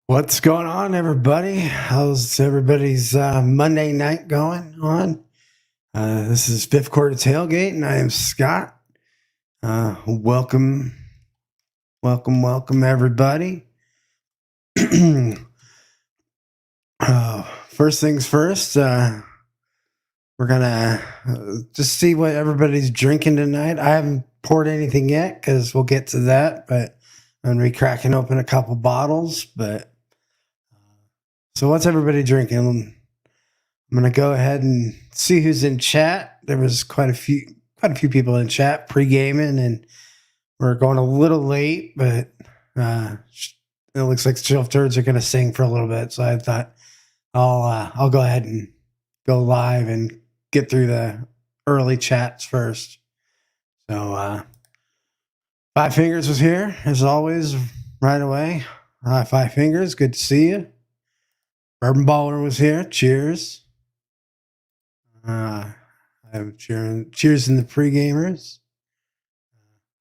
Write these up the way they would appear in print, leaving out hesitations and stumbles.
What's going on, everybody? How's everybody's Monday night going on? This is Fifth Quarter Tailgate, and I am Scott. Welcome, everybody. First things first, we're gonna just see what everybody's drinking tonight. I haven't poured anything yet because we'll get to that, but I'm gonna be cracking open a couple bottles. So what's everybody drinking? I'm gonna go ahead and see who's in chat. There was quite a few people in chat pre-gaming, and we're going a little late, but it looks like Shelf Turds are gonna sing for a little bit. So I thought I'll go ahead and go live and get through the early chats first. So Five Fingers was here as always right away. Five Fingers, good to see you. Bourbon Baller was here. Cheers. I'm cheers in the pre-gamers.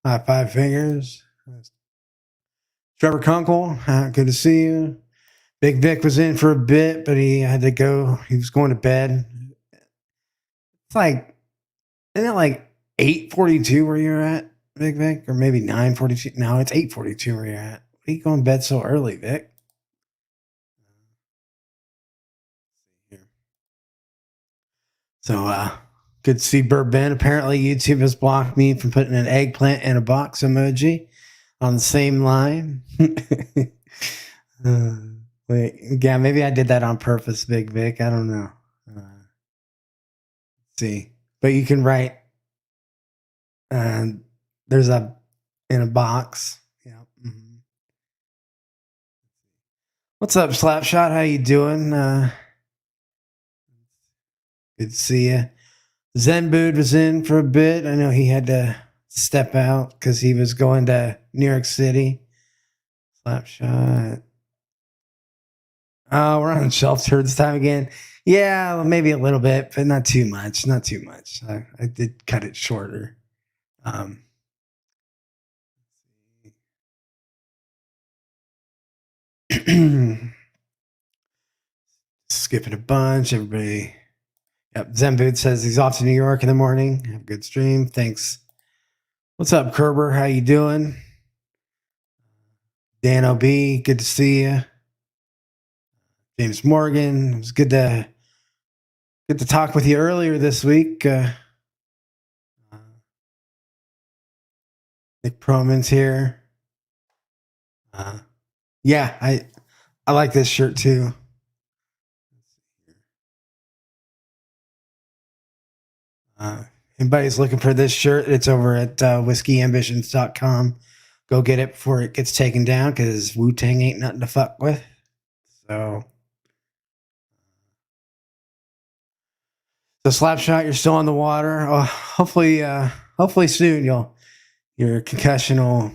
Five Fingers. Trevor Kunkel, good to see you. Big Vic was in for a bit, but he had to go. He was going to bed. It's like, isn't it like 8:42 where you're at, Big Vic? Or maybe 9:42? No, it's 8:42 where you're at. Why are you going to bed so early, Vic? So, good to see Bourbon. Apparently, YouTube has blocked me from putting an eggplant in a box emoji on the same line. Yeah, maybe I did that on purpose, Big Vic. I don't know. Let's see, but you can write. There's a in a box. Yeah. Mm-hmm. What's up, Slapshot? How you doing? Good to see you. Zen Bood was in for a bit. I know he had to step out because he was going to New York City. Slapshot. Oh, we're on Shelf Turds time again. Yeah, maybe a little bit, but not too much. Not too much. I did cut it shorter. Skipping a bunch. Everybody. Yep. Zenboot says he's off to New York in the morning. Have a good stream. Thanks. What's up, Kerber? How you doing? Dan OB, good to see you. James Morgan, it was good to talk with you earlier this week. Nick Proman's here. Yeah, I like this shirt too. Anybody's looking for this shirt, it's over at whiskeyambitions.com. Go get it before it gets taken down because Wu-Tang ain't nothing to fuck with. So Slapshot, you're still on the water. Oh, hopefully soon your concussion will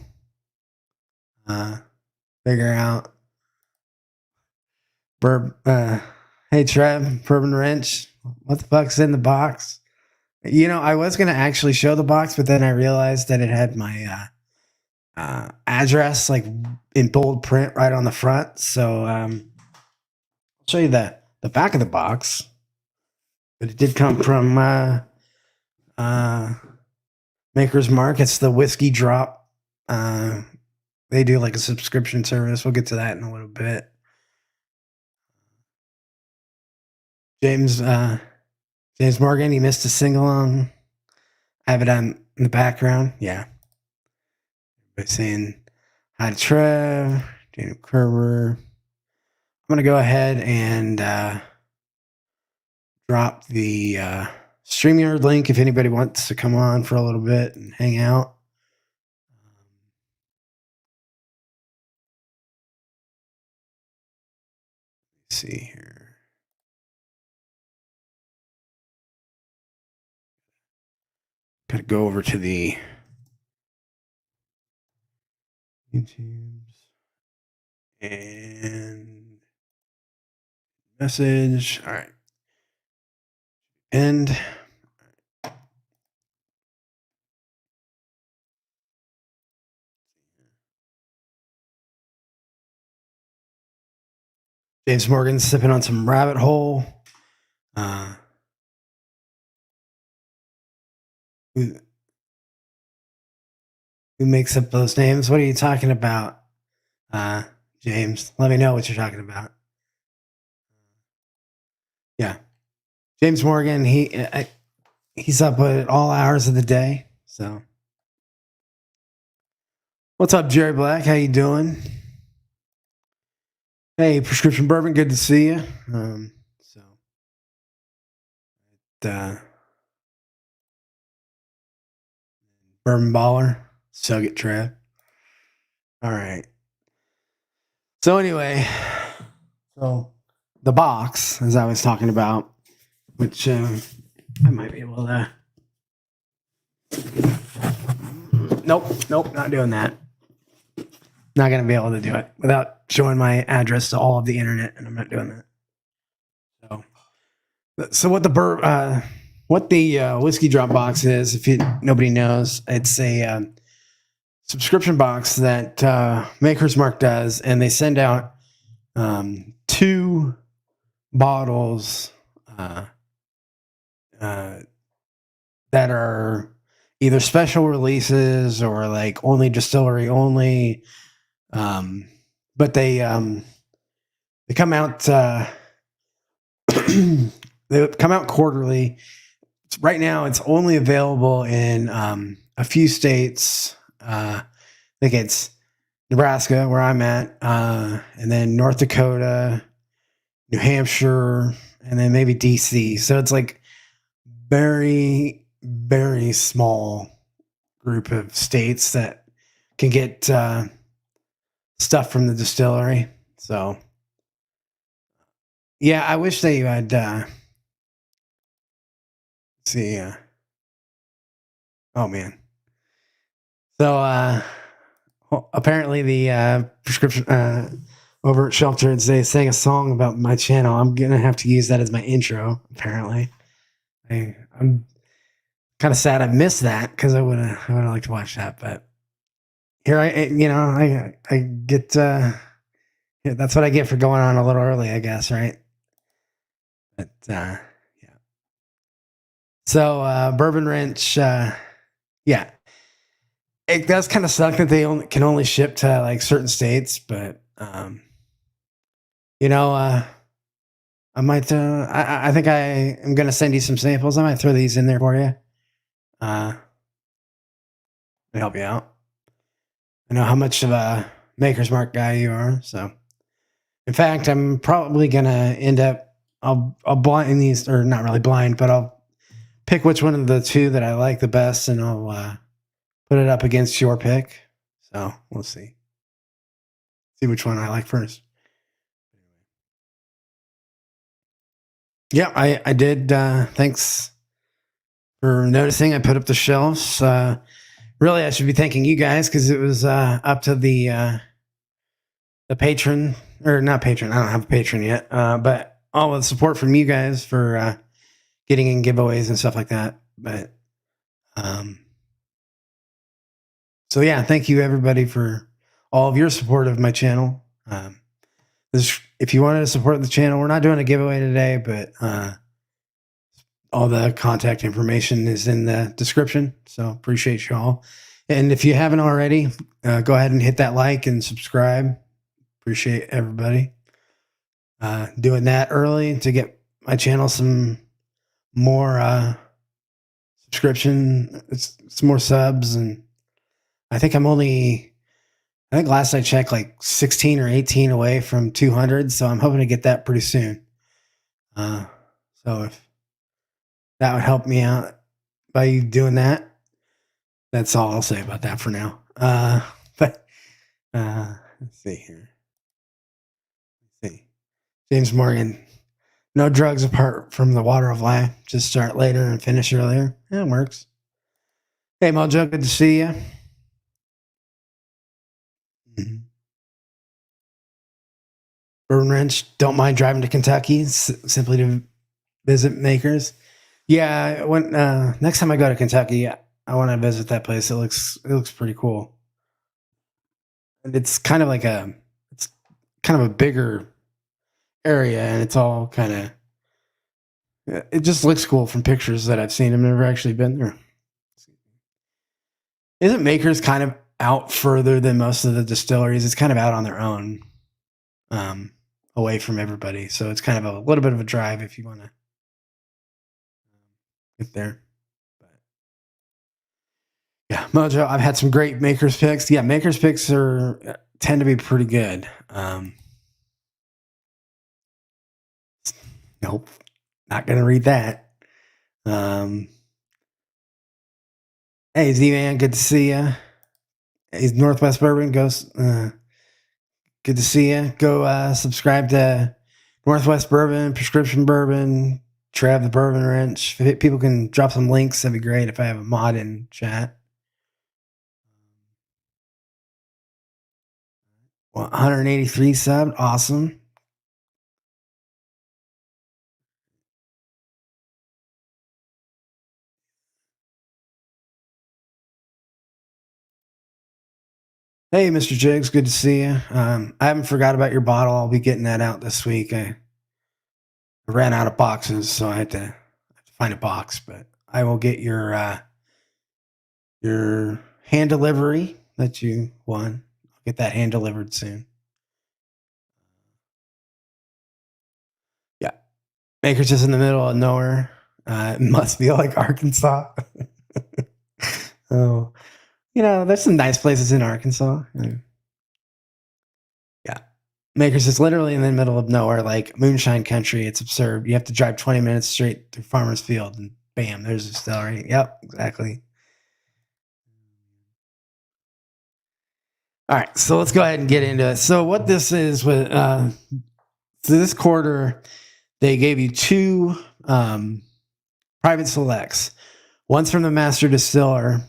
figure out. Hey Trev, Bourbon Wrench, what the fuck's in the box? You know, I was gonna actually show the box, but then I realized that it had my address like in bold print right on the front. So I'll show you the back of the box. But it did come from Maker's Mark. It's the Whiskey Drop. They do like a subscription service. We'll get to that in a little bit. James Morgan, he missed a sing-along. I have it on in the background. Yeah. By saying hi to Trev, Daniel Kerber. I'm going to go ahead and drop the StreamYard link if anybody wants to come on for a little bit and hang out. Let's see here. Got to go over to the YouTube's and message. All right. And James Morgan sipping on some Rabbit Hole. Who makes up those names? What are you talking about, James? Let me know what you're talking about. Yeah, James Morgan. He's up at all hours of the day. So, what's up, Jerry Black? How you doing? Hey, Prescription Bourbon. Good to see you. Bourbon Baller. Sug it, Trev. All right. So anyway, the box, as I was talking about, which I might be able to. Nope, not doing that. Not going to be able to do it without showing my address to all of the internet, and I'm not doing that. So what the whiskey drop box is, if nobody knows, it's a subscription box that Makers Mark does, and they send out 2 bottles that are either special releases or like only distillery only, but they come out they come out quarterly. Right now it's only available in a few states. I think it's Nebraska, where I'm at, and then North Dakota, New Hampshire, and then maybe DC. So it's like very, very small group of states that can get stuff from the distillery. So yeah, I wish they had see. Oh man. So apparently the prescription over at Shelter, they sang a song about my channel. I'm gonna have to use that as my intro. Apparently, I'm kind of sad I missed that because I would have liked to watch that. But here I get that's what I get for going on a little early, I guess, right? But yeah. So Bourbon Ranch, yeah. It does kind of suck that they can only ship to like certain states, but I might. I think I am gonna send you some samples. I might throw these in there for you. To help you out. I know how much of a Maker's Mark guy you are, so. In fact, I'm probably gonna end up. I'll blind these, or not really blind, but I'll pick which one of the 2 that I like the best, and I'll put it up against your pick. So we'll see. See which one I like first. Yeah, I did. Thanks for noticing. I put up the shelves. Really, I should be thanking you guys because it was up to the patron, or not patron. I don't have a patron yet, but all the support from you guys for getting in giveaways and stuff like that. But so yeah, thank you everybody for all of your support of my channel. If you wanted to support the channel, we're not doing a giveaway today, but all the contact information is in the description. So appreciate you all. And if you haven't already, go ahead and hit that like and subscribe. Appreciate everybody doing that early to get my channel some more subscription. It's some more subs, and I think last I checked, like 16 or 18 away from 200. So I'm hoping to get that pretty soon. So if that would help me out by you doing that, that's all I'll say about that for now. But let's see here. Let's see. James Morgan. No drugs apart from the water of life. Just start later and finish earlier. Yeah, it works. Hey, Mojo, good to see you. Mm-hmm. Bourbon Ranch, don't mind driving to Kentucky simply to visit Makers. Yeah, when next time I go to Kentucky, I want to visit that place. It looks pretty cool. And it's kind of a bigger area, and it's all kind of. It just looks cool from pictures that I've seen. I've never actually been there. Isn't Makers kind of out further than most of the distilleries? It's kind of out on their own, away from everybody. So it's kind of a little bit of a drive if you want to get there. But yeah, Mojo, I've had some great Makers picks. Yeah, Makers picks tend to be pretty good. Nope, not gonna read that. Hey, Z-Man, good to see you. He's Northwest Bourbon. Good to see you. Go subscribe to Northwest Bourbon, Prescription Bourbon, Trav the Bourbon Wrench. If people can drop some links, that'd be great if I have a mod in chat. 183 sub. Awesome. Hey, Mr. Jigs, good to see you. I haven't forgot about your bottle. I'll be getting that out this week. I ran out of boxes, so I had to find a box, but I will get your hand delivery that you won. I'll get that hand delivered soon. Yeah. Makers just in the middle of nowhere. It must be like Arkansas. Oh, there's some nice places in Arkansas. Yeah. Makers is literally in the middle of nowhere, like moonshine country. It's absurd. You have to drive 20 minutes straight through Farmer's Field, and bam, there's a distillery. Yep, exactly. All right, so let's go ahead and get into it. So what this is with this quarter, they gave you two private selects. One's from the master distiller,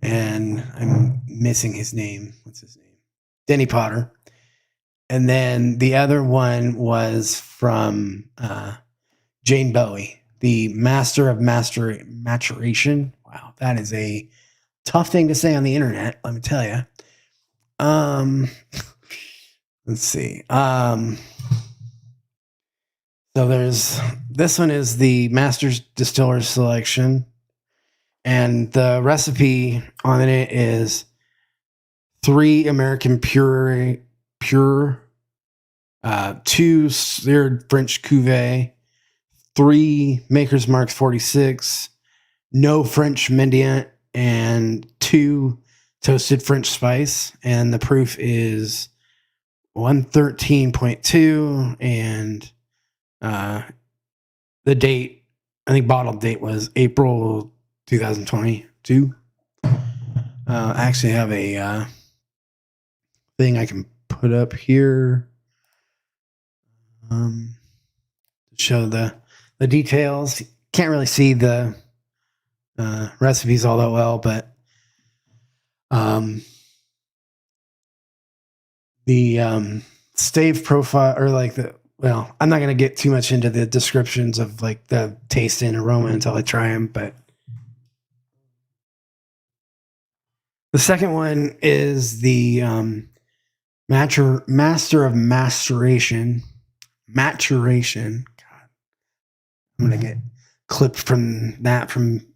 and I'm missing his name. What's his name? Denny Potter. And then the other one was from Jane Bowie, the master of maturation. Wow, that is a tough thing to say on the internet, let me tell you. Let's see. So this one is the Master's Distiller Selection, and the recipe on it is 3 American pure, 2 seared French cuvee, 3 Maker's Mark 46, no French Mendiant, and 2 toasted French spice. And the proof is 113.2, and the date, I think bottle date was April 2022. I actually have a thing I can put up here to show the details. Can't really see the recipes all that well, but the stave profile, or like I'm not going to get too much into the descriptions of like the taste and aroma until I try them, but the second one is the master of maturation. God, I'm going to get clipped from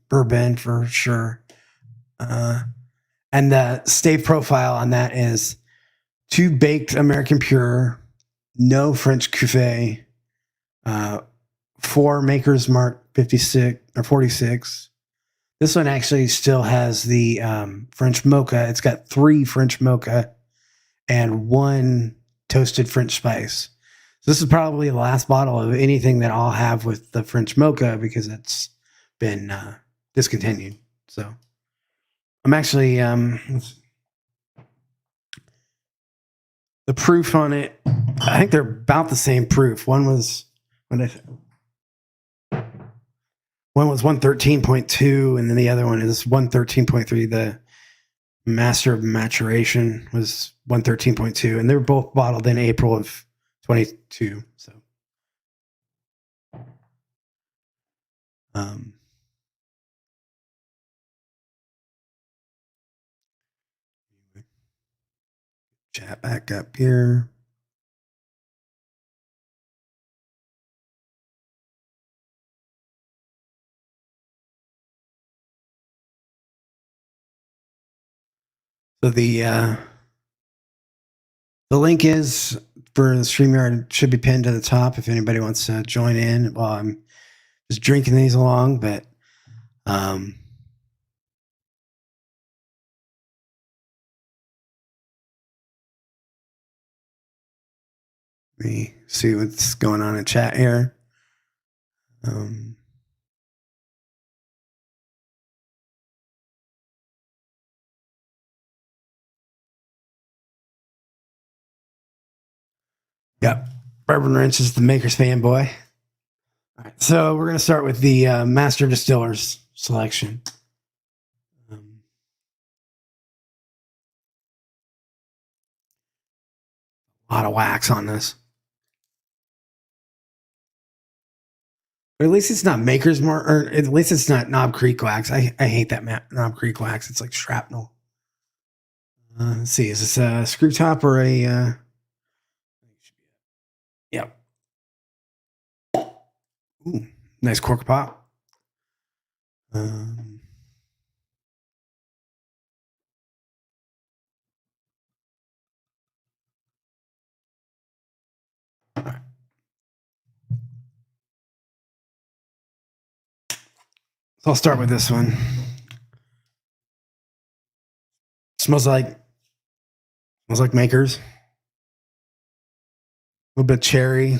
bourbon for sure. And the stave profile on that is 2 baked American pure, no French cuvee, 4 Maker's Mark 56 or 46. This one actually still has the French mocha. It's got 3 French mocha and 1 toasted French spice. So this is probably the last bottle of anything that I'll have with the French mocha because it's been discontinued. So I'm actually the proof on it, I think they're about the same proof. One was 113.2, and then the other one is 113.3. The Master of Maturation was 113.2, and they were both bottled in April of 22. So, chat back up here. So the link is for the StreamYard should be pinned to the top if anybody wants to join in while I'm just drinking these along. But let me see what's going on in chat here. Yep. Bourbon Wrench is the Makers fanboy. All right, so we're going to start with the Master Distillers selection. A lot of wax on this. But at least it's not Maker's Mark, or at least it's not Knob Creek wax. I hate that Knob Creek wax. It's like shrapnel. Let's see. Is this a screw top or a... Yep. Ooh, nice cork pop. So I'll start with this one. Smells like Makers. A little bit cherry.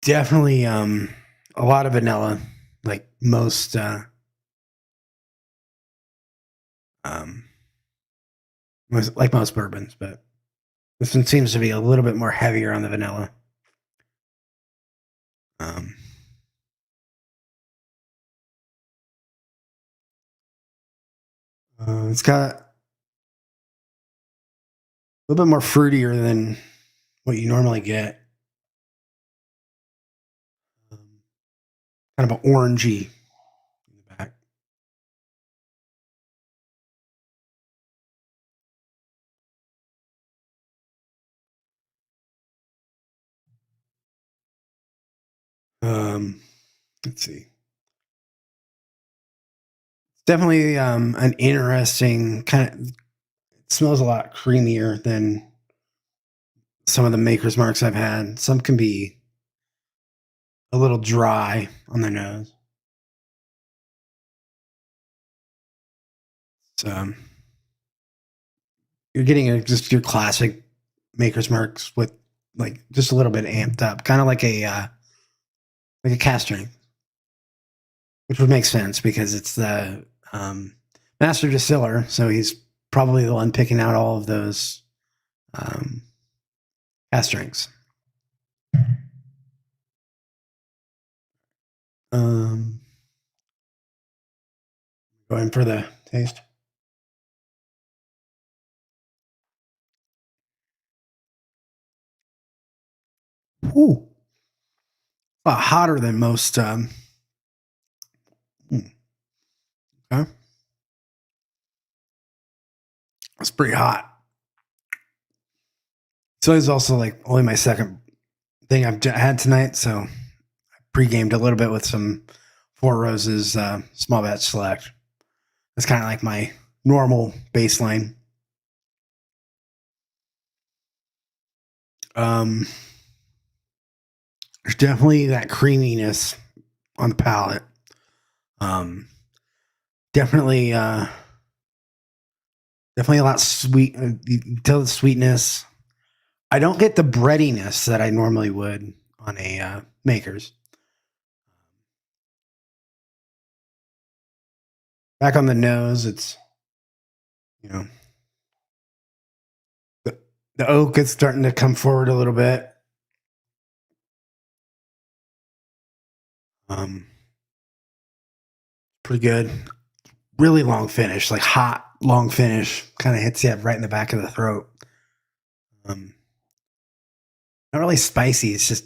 Definitely a lot of vanilla, like most like most bourbons, but this one seems to be a little bit more heavier on the vanilla. It's got a little bit more fruitier than what you normally get. Kind of an orangey in the back. Let's see. It's definitely an interesting kind of. It smells a lot creamier than some of the Maker's Marks I've had. Some can be a little dry on the nose. So you're getting just your classic Maker's Marks with like just a little bit amped up, kind of like a cast strength, which would make sense because it's the master distiller, so he's probably the one picking out all of those cast strengths. Going for the taste. Ooh, a lot hotter than most. Okay. It's pretty hot. So it's also like only my second thing I've had tonight. So I pre-gamed a little bit with some Four Roses small batch select. That's kind of like my normal baseline. There's definitely that creaminess on the palate. Definitely a lot sweet. You can tell the sweetness. I don't get the breadiness that I normally would on a Makers. Back on the nose, it's the oak is starting to come forward a little bit. Pretty good. Really long finish, like hot long finish, kind of hits you right in the back of the throat. Not really spicy. It's just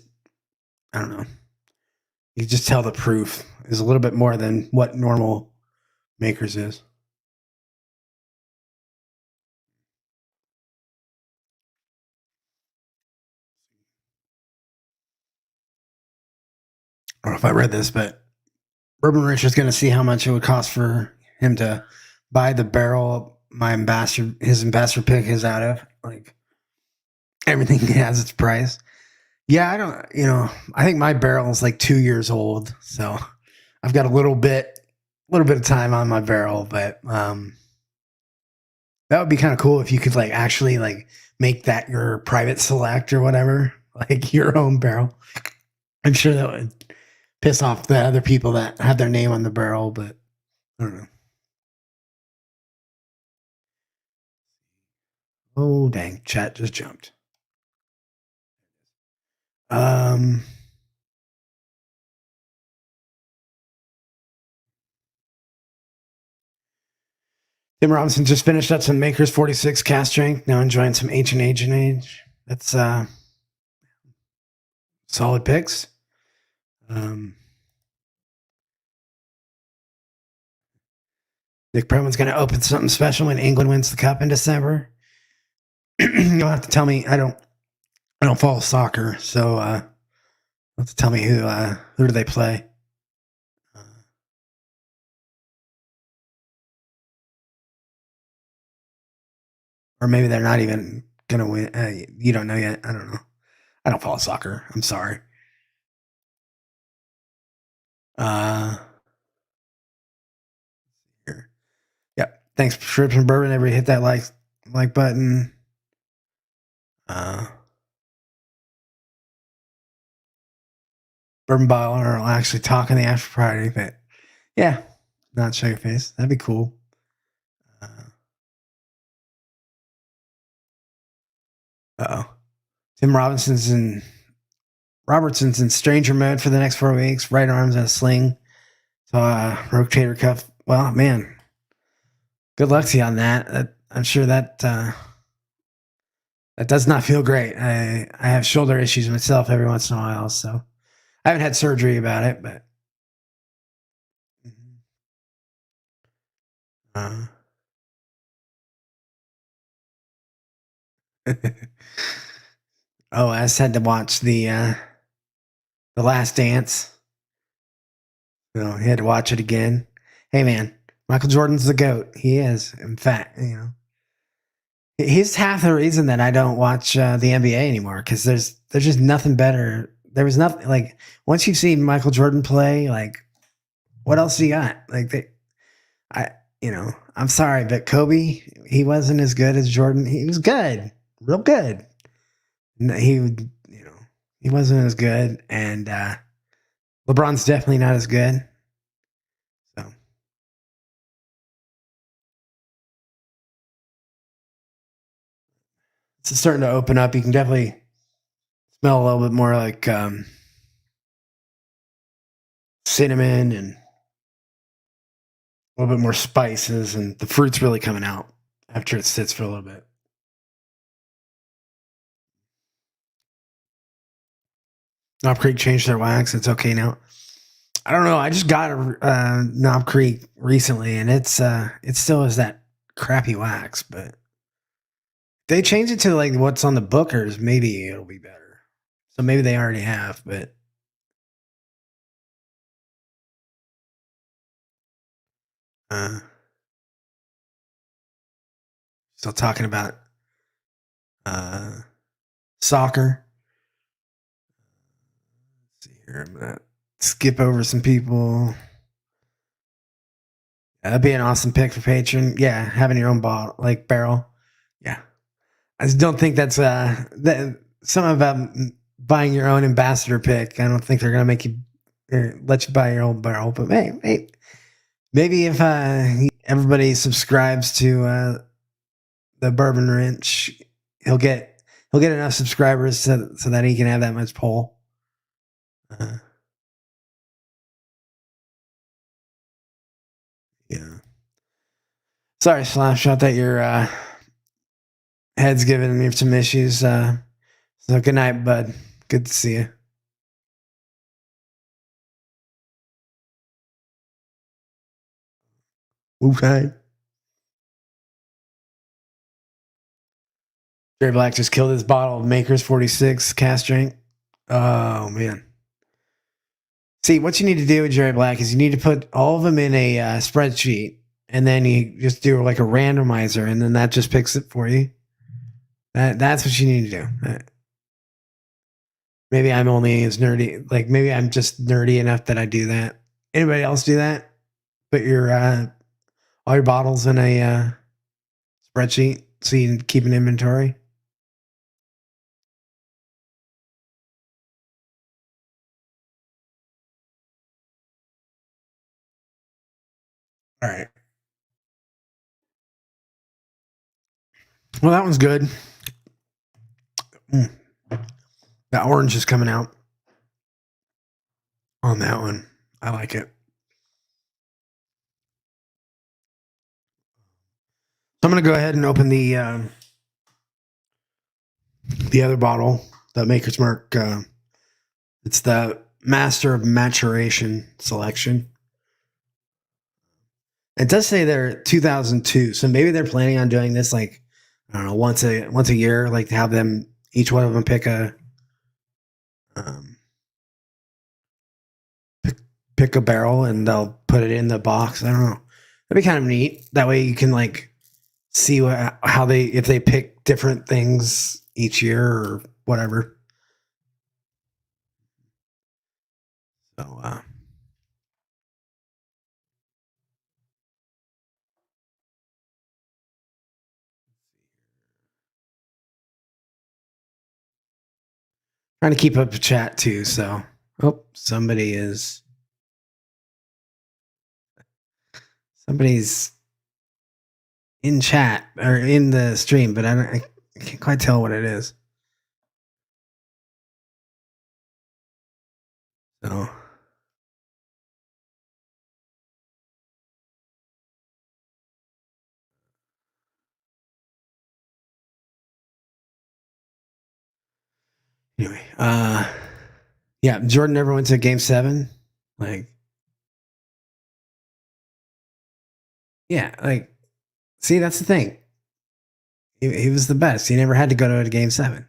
I don't know. You can just tell the proof is a little bit more than what normal Makers is. I don't know if I read this, but Bourbon Rich is going to see how much it would cost for him to buy the barrel his ambassador pick is out of. Like everything has its price. Yeah, I think my barrel is like 2 years old, so I've got a little bit of time on my barrel, but that would be kind of cool if you could like actually like make that your private select or whatever, like your own barrel. I'm sure that would piss off the other people that have their name on the barrel, but I don't know. Oh dang, chat just jumped. Um Tim Robinson just finished up some Makers 46 cast strength. Now enjoying some H&H. That's solid picks. Nick Proman's going to open something special when England wins the cup in December. You'll have to tell me. I don't follow soccer, so you'll have to tell me who do they play. Or maybe they're not even going to win. You don't know yet. I don't know. I don't follow soccer. I'm sorry. Here. Yep. Thanks, Strips and Bourbon. Everybody hit that like button. Bourbon Baller will actually talk in the after party, but yeah, not show your face. That'd be cool. Uh-oh. Tim Robertson's in stranger mode for the next 4 weeks. Right arm's in a sling. So rotator cuff. Well, man, good luck to you on that. I'm sure that does not feel great. I have shoulder issues myself every once in a while, so I haven't had surgery about it, but oh, I just had to watch the Last Dance. He had to watch it again. Hey, man, Michael Jordan's the GOAT. He is. In fact, he's half the reason that I don't watch the NBA anymore because there's just nothing better. There was nothing like once you've seen Michael Jordan play, like what else do you got? Like I'm sorry, but Kobe, he wasn't as good as Jordan. He was good, real good. He wasn't as good, and LeBron's definitely not as good. So it's starting to open up. You can definitely smell a little bit more like cinnamon and a little bit more spices, and the fruit's really coming out after it sits for a little bit. Knob Creek changed their wax. It's okay now. I don't know. I just got a Knob Creek recently, and it still is that crappy wax, but they change it to like what's on the Bookers. Maybe it'll be better. So maybe they already have, but still talking about soccer. Let's see here. I'm gonna skip over some people. That'd be an awesome pick for patron. Yeah, having your own barrel. Yeah, I just don't think that's that something about buying your own ambassador pick. I don't think they're gonna make you let you buy your own barrel. But maybe if everybody subscribes to the Bourbon Wrench, he'll get enough subscribers so that he can have that much pull. Yeah. Sorry, Slapshot, that your head's giving me some issues. So good night, bud. Good to see you. Okay. Jerry Black just killed his bottle of Makers 46 cast drink. Oh man. See, what you need to do with Jerry Black is you need to put all of them in a spreadsheet, and then you just do like a randomizer, and then that just picks it for you. That's what you need to do. Maybe I'm only as nerdy. Like maybe I'm just nerdy enough that I do that. Anybody else do that? Put your all your bottles in a spreadsheet so you can keep an inventory. All right. Well, that one's good. Mm. That orange is coming out on that one. I like it. I'm going to go ahead and open the other bottle, the Maker's Mark. It's the Master of Maturation selection. It does say they're 2002, so maybe they're planning on doing this like I don't know once a year, like to have them each one of them pick a pick a barrel and they'll put it in the box. I don't know. That'd be kind of neat. That way you can like see how they if they pick different things each year or whatever. So trying to keep up the chat too. So somebody's in chat or in the stream, but I can't quite tell what it is. So anyway, yeah, Jordan never went to Game 7. Like, yeah, like, see, that's the thing. He was the best. He never had to go to a Game 7.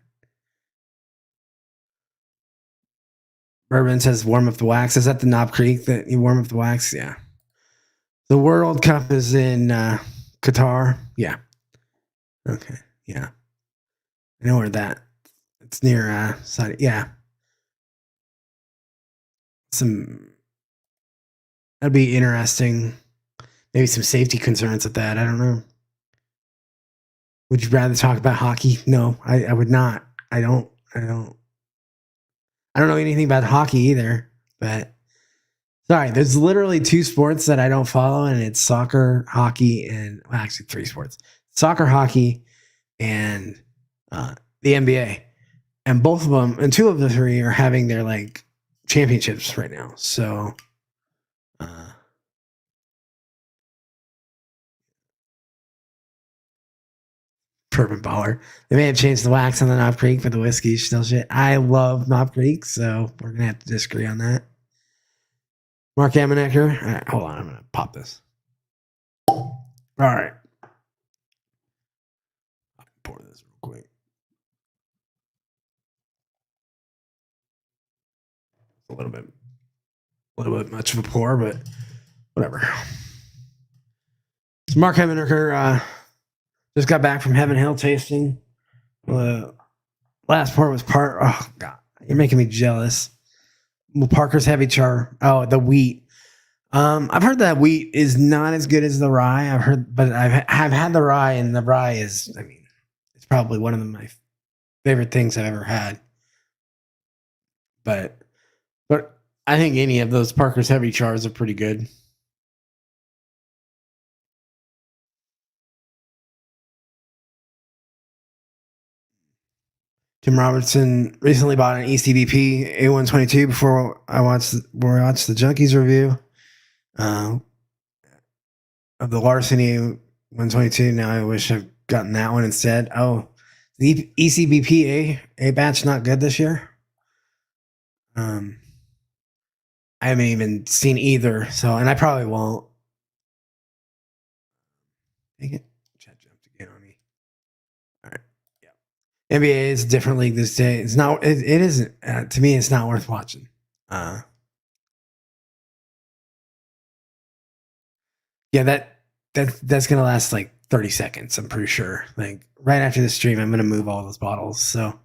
Bourbon says warm up the wax. Is that the Knob Creek that you warm up the wax? Yeah. The World Cup is in Qatar. Yeah. Okay. Yeah. I know where that. It's near Saudi. Yeah. That'd be interesting. Maybe some safety concerns with that. I don't know. Would you rather talk about hockey? No, I would not. I don't know anything about hockey either, but sorry, there's literally two sports that I don't follow, and it's soccer, hockey, and well, actually three sports: soccer, hockey, and the NBA. And both of them, and two of the three are having their like championships right now. So, Bourbon Baller. They may have changed the wax on the Knob Creek, but the whiskey still shit. I love Knob Creek, so we're gonna have to disagree on that. Mark Ammonecker. All right, hold on, I'm gonna pop this. All right. I'll pour this real quick. A little bit much of a pour, but whatever. So Mark Ammonecker just got back from Heaven Hill tasting. Last pour was oh god, you're making me jealous. Well, Parker's Heavy Char. Oh, the wheat. I've heard that wheat is not as good as the rye. I've heard, but I've had the rye, and the rye is, I mean, it's probably one of my favorite things I've ever had. But I think any of those Parker's Heavy Chars are pretty good. Tim Robertson recently bought an ECBP A122 before we watched the Junkies review of the Larceny 122. Now I wish I've gotten that one instead. Oh, the ECBP A batch not good this year. I haven't even seen either, so and I probably won't. Dang it. Chat jumped again on me. All right. Yeah. NBA is a different league this day. It's not. It isn't. To me, it's not worth watching. Yeah, that's gonna last like 30 seconds. I'm pretty sure. Like right after the stream, I'm gonna move all those bottles. So,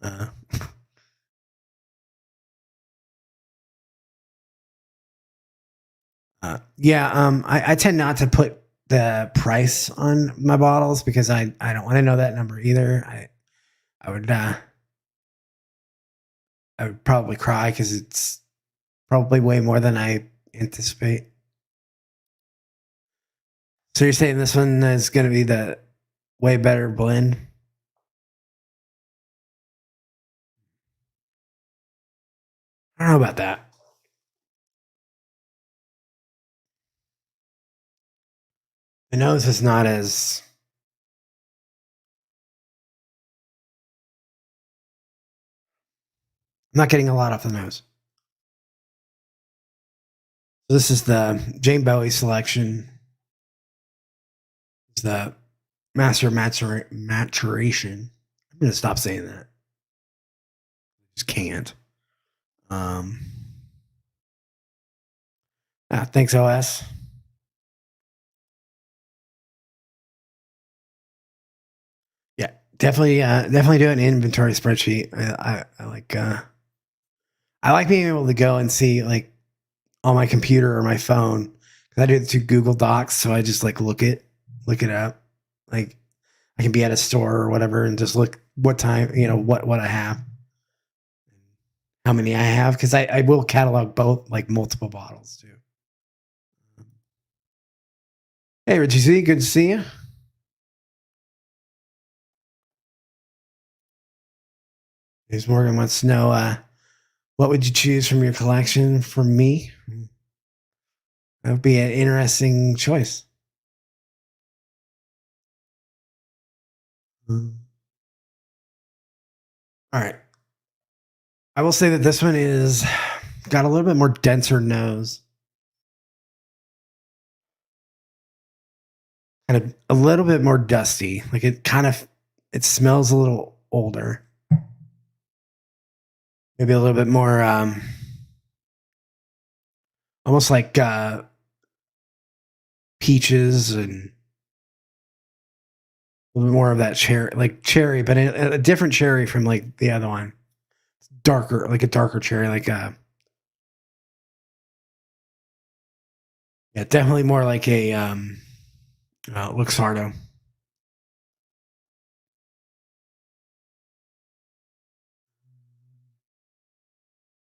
uh, yeah, I tend not to put the price on my bottles because I don't want to know that number either. I would I would probably cry because it's probably way more than I anticipate. So you're saying this one is going to be the way better blend? I don't know about that. The nose is not as. I'm not getting a lot off the nose. So this is the Jane Bowie selection. It's the maturation. I'm going to stop saying that. Just can't. Um, thanks, OS. Yeah, definitely do an inventory spreadsheet. I like being able to go and see like on my computer or my phone because I do it through Google Docs. So I just like look it up. Like I can be at a store or whatever and just look what time, what I have, how many I have, because I will catalog both like multiple bottles too. Hey, Richie C, good to see you. James Morgan wants to know what would you choose from your collection from me? That would be an interesting choice. All right. I will say that this one is got a little bit more denser nose. Kind of a little bit more dusty. Like it smells a little older. Maybe a little bit more almost like peaches and a little bit more of that cherry, but a different cherry from like the other one. Darker, like a darker cherry, like yeah, definitely more like a Luxardo.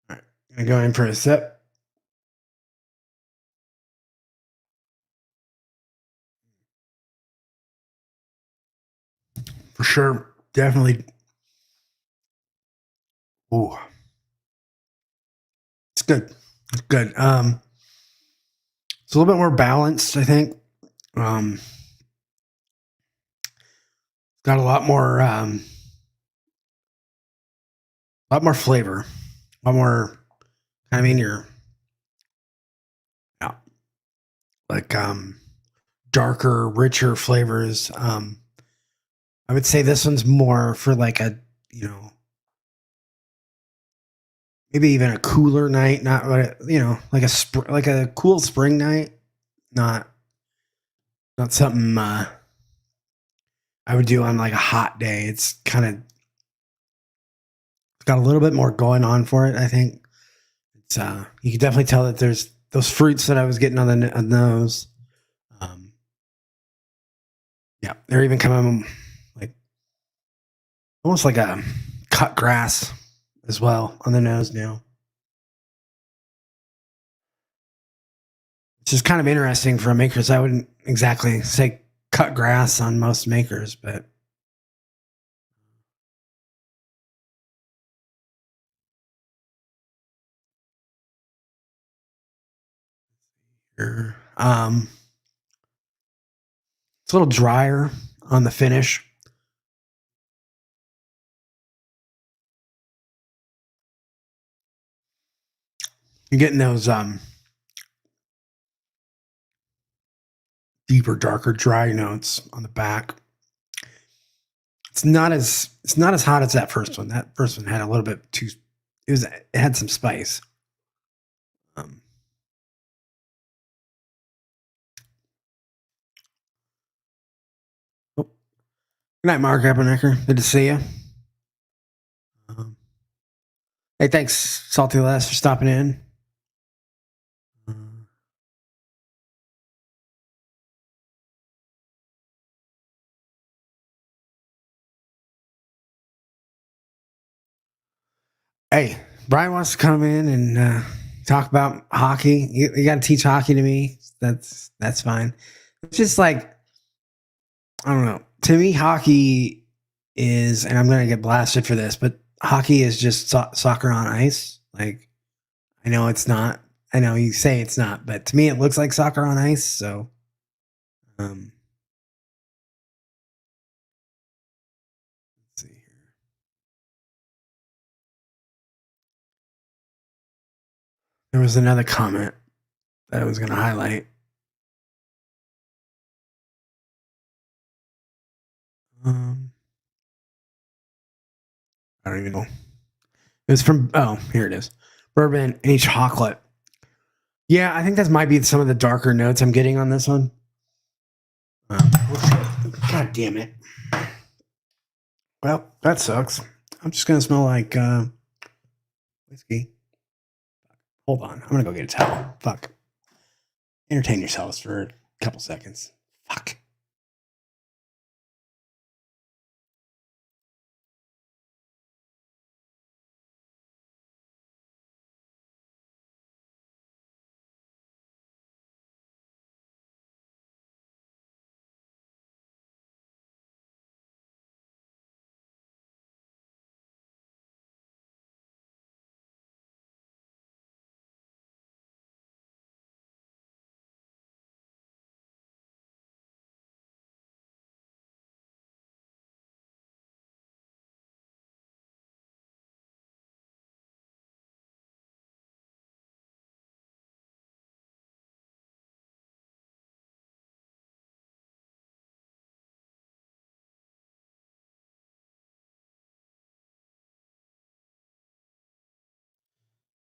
All right, gonna go in for a sip. For sure, definitely. Ooh, it's good. It's good. It's a little bit more balanced, I think. Um, got a lot more flavor, a lot more. I mean, yeah, like darker, richer flavors. I would say this one's more for like a maybe even a cooler night, not like like a cool spring night, not something I would do on like a hot day. It's kind of got a little bit more going on for it. I think it's you can definitely tell that there's those fruits that I was getting on the nose. Yeah, they're even coming like almost like a cut grass as well on the nose now. Which is kind of interesting for a makers. I wouldn't exactly say cut grass on most makers, but it's a little drier on the finish. You're getting those deeper, darker, dry notes on the back. It's not as hot as that first one. That first one had a little bit too. It had some spice. Um, Good night, Mark Eppernecker. Good to see you. Hey, thanks, Salty Les, for stopping in. Hey, Brian wants to come in and talk about hockey. You got to teach hockey to me. That's fine. It's just like, I don't know. To me, hockey is, and I'm going to get blasted for this, but hockey is just soccer on ice. Like, I know it's not. I know you say it's not, but to me, it looks like soccer on ice. So, let's see here. There was another comment that I was going to highlight. I don't even know. It was from, here it is. Bourbon and chocolate. Yeah, I think that might be some of the darker notes I'm getting on this one. God damn it. Well, that sucks. I'm just going to smell like whiskey. Hold on. I'm going to go get a towel. Fuck. Entertain yourselves for a couple seconds. Fuck.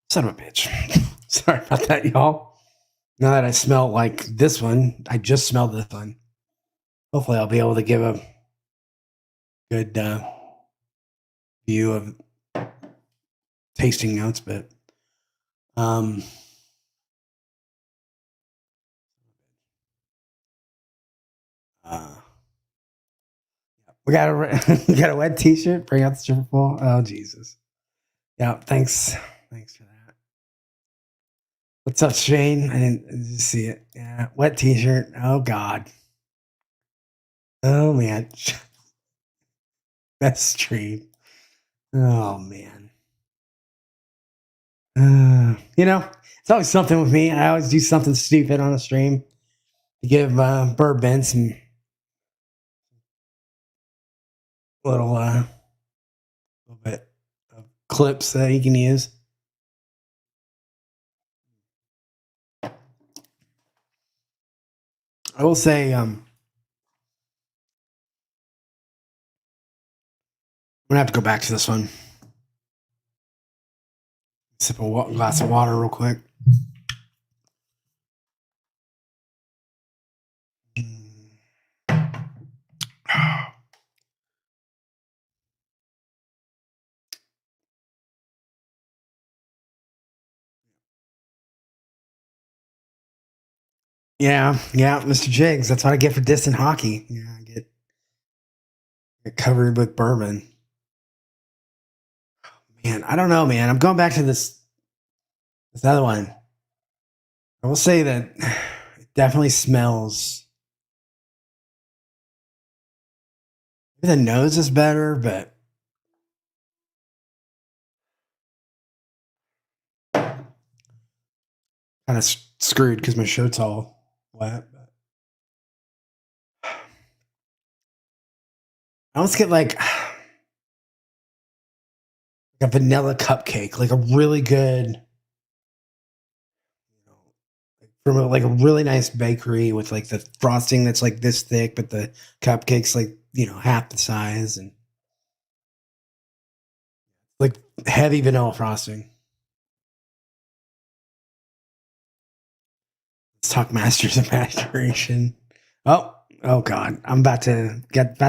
Son of a bitch. Sorry about that, y'all. Now that I smell like this one, I just smelled this one. Hopefully, I'll be able to give a good view of tasting notes, but we got a wet T-shirt. Bring out the stripper pole. Oh Jesus! Yeah, thanks for that. What's up, Shane? I didn't see it. Yeah, wet T-shirt. Oh God. Oh man, that stream. Oh man. It's always something with me. I always do something stupid on a stream to give Burb some little bit of clips that he can use. I will say, I'm gonna have to go back to this one. Sip a glass of water real quick. Yeah, Mr. Jiggs. That's what I get for dissing hockey. Yeah, I get covered with bourbon. Man, I don't know, man. I'm going back to this other one. I will say that it definitely smells. The nose is better, but kind of screwed because my shirt's all wet. But I almost get like a vanilla cupcake, like a really good, from a really nice bakery with like the frosting that's like this thick, but the cupcake's like half the size and like heavy vanilla frosting. Let's talk masters of maturation. Oh, Oh God, I'm about to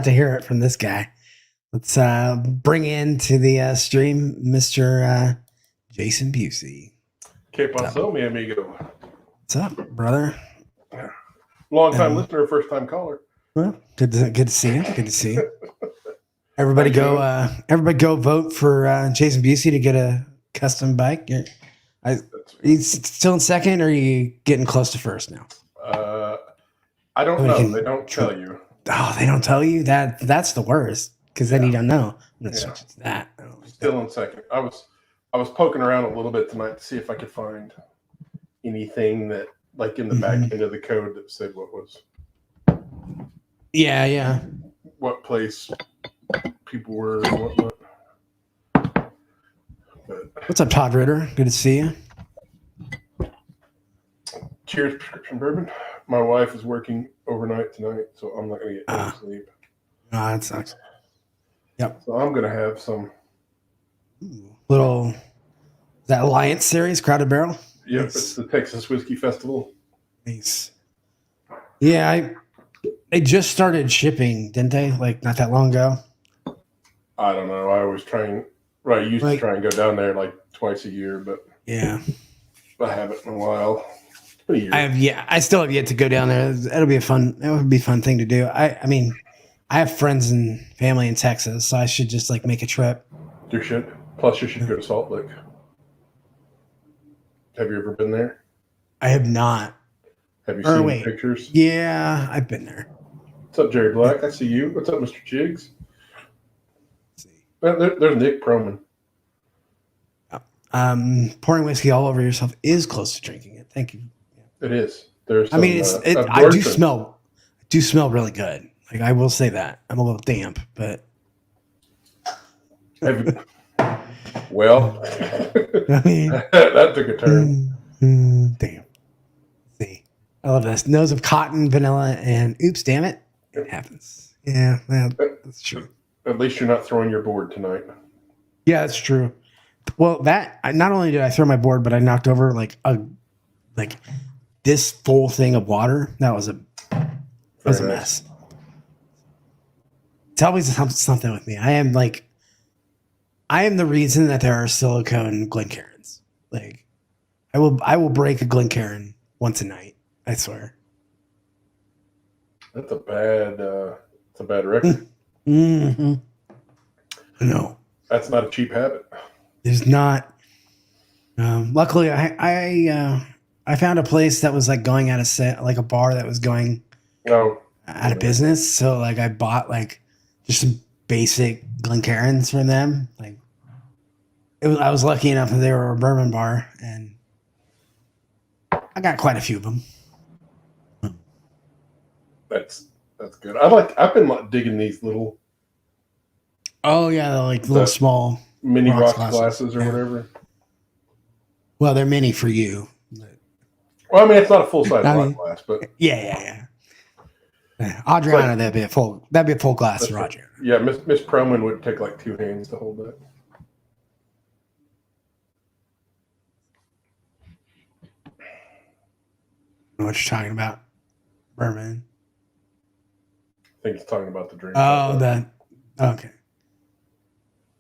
hear it from this guy. Let's bring into the stream Mr. Jason Busey. Que paso, mi amigo? What's up, brother? Long time listener, first time caller. Well, good to see you. Good to see you. Everybody go vote for Jason Busey to get a custom bike. He's still in second, or are you getting close to first now? I don't know. They don't tell you. Oh, they don't tell you that. That's the worst, because then you don't know. I'm gonna switch it to that. Still in second. I was poking around a little bit tonight to see if I could find anything that, like, in the back end of the code that said what was. Yeah. What place people were and whatnot. What's up, Todd Ritter? Good to see you. Cheers, prescription bourbon. My wife is working overnight tonight, so I'm not going to get any sleep. That sucks. Yep. So I'm going to have some little that Alliance series, Crowded Barrel. Yep, nice. It's the Texas Whiskey Festival. Nice. Yeah, they just started shipping, didn't they? Like not that long ago. I don't know. I always try and to try and go down there like twice a year, but yeah, I haven't in a while. I still have yet to go down there. It would be a fun thing to do. I mean, I have friends and family in Texas, so I should just like make a trip. You should. Plus, you should go to Salt Lake. Have you ever been there? I have not. Have you seen pictures? Yeah, I've been there. What's up, Jerry Black? I see you. What's up, Mr. Jiggs? There's Nick Proman. Pouring whiskey all over yourself is close to drinking it. Thank you. It is. There's. I mean, I do smell really good. Like I will say that I'm a little damp, but. Well, I mean, that took a turn. Damn. See, I love this. Nose of cotton, vanilla, and oops, damn it. It happens. Yeah, that's true. At least you're not throwing your board tonight. Yeah, that's true. Well, not only did I throw my board, but I knocked over this full thing of water. That was a mess. Tell me something with me. I am the reason that there are silicone Glencairns. Like, I will break a Glencairn once a night. I swear. That's a bad record. Mm-hmm. No, that's not a cheap habit. It's not. Luckily, I found a place that was like going out of like a bar that was going out of business. So like I bought like just some basic Glencairns from them. Like I was lucky enough that they were a bourbon bar, and I got quite a few of them. That's good. I've been digging these little. Oh yeah, like little small mini rocks glasses or whatever. Well, they're mini for you. Well, I mean, it's not a full size rock glass, but yeah. Adriana, that'd be a full glass for Adriana. Yeah, Miss Proman would take like two hands to hold that. I know what you're talking about, bourbon. I think it's talking about the drink. Oh, okay.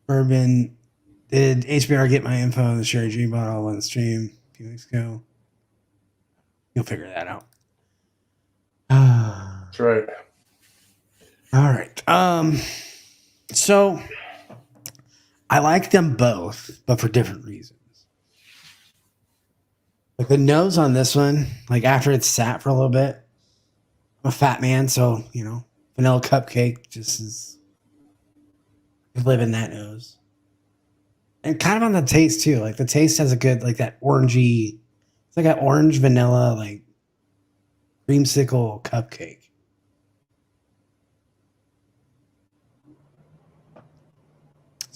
Bourbon. Did HBR get my info on the Sherry Dream bottle on the stream a few weeks ago? You'll figure that out. That's right. All right. So I like them both, but for different reasons. Like the nose on this one, like after it's sat for a little bit, I'm a fat man, so vanilla cupcake just is living that nose. And kind of on the taste too. Like the taste has a good, like that orangey, it's like an orange vanilla, like creamsicle cupcake.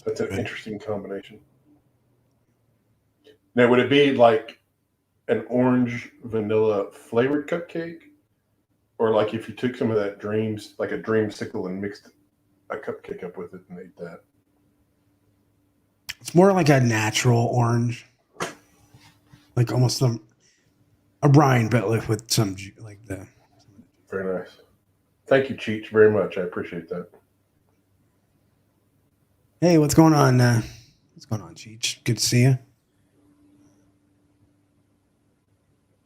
That's an interesting combination. Now, would it be like an orange vanilla flavored cupcake? Or like if you took some of that like a dreamsicle and mixed a cupcake up with it and ate that? It's more like a natural orange, like almost a rind, but with some like the. Very nice. Thank you, Cheech, very much. I appreciate that. Hey, what's going on? What's going on, Cheech? Good to see you.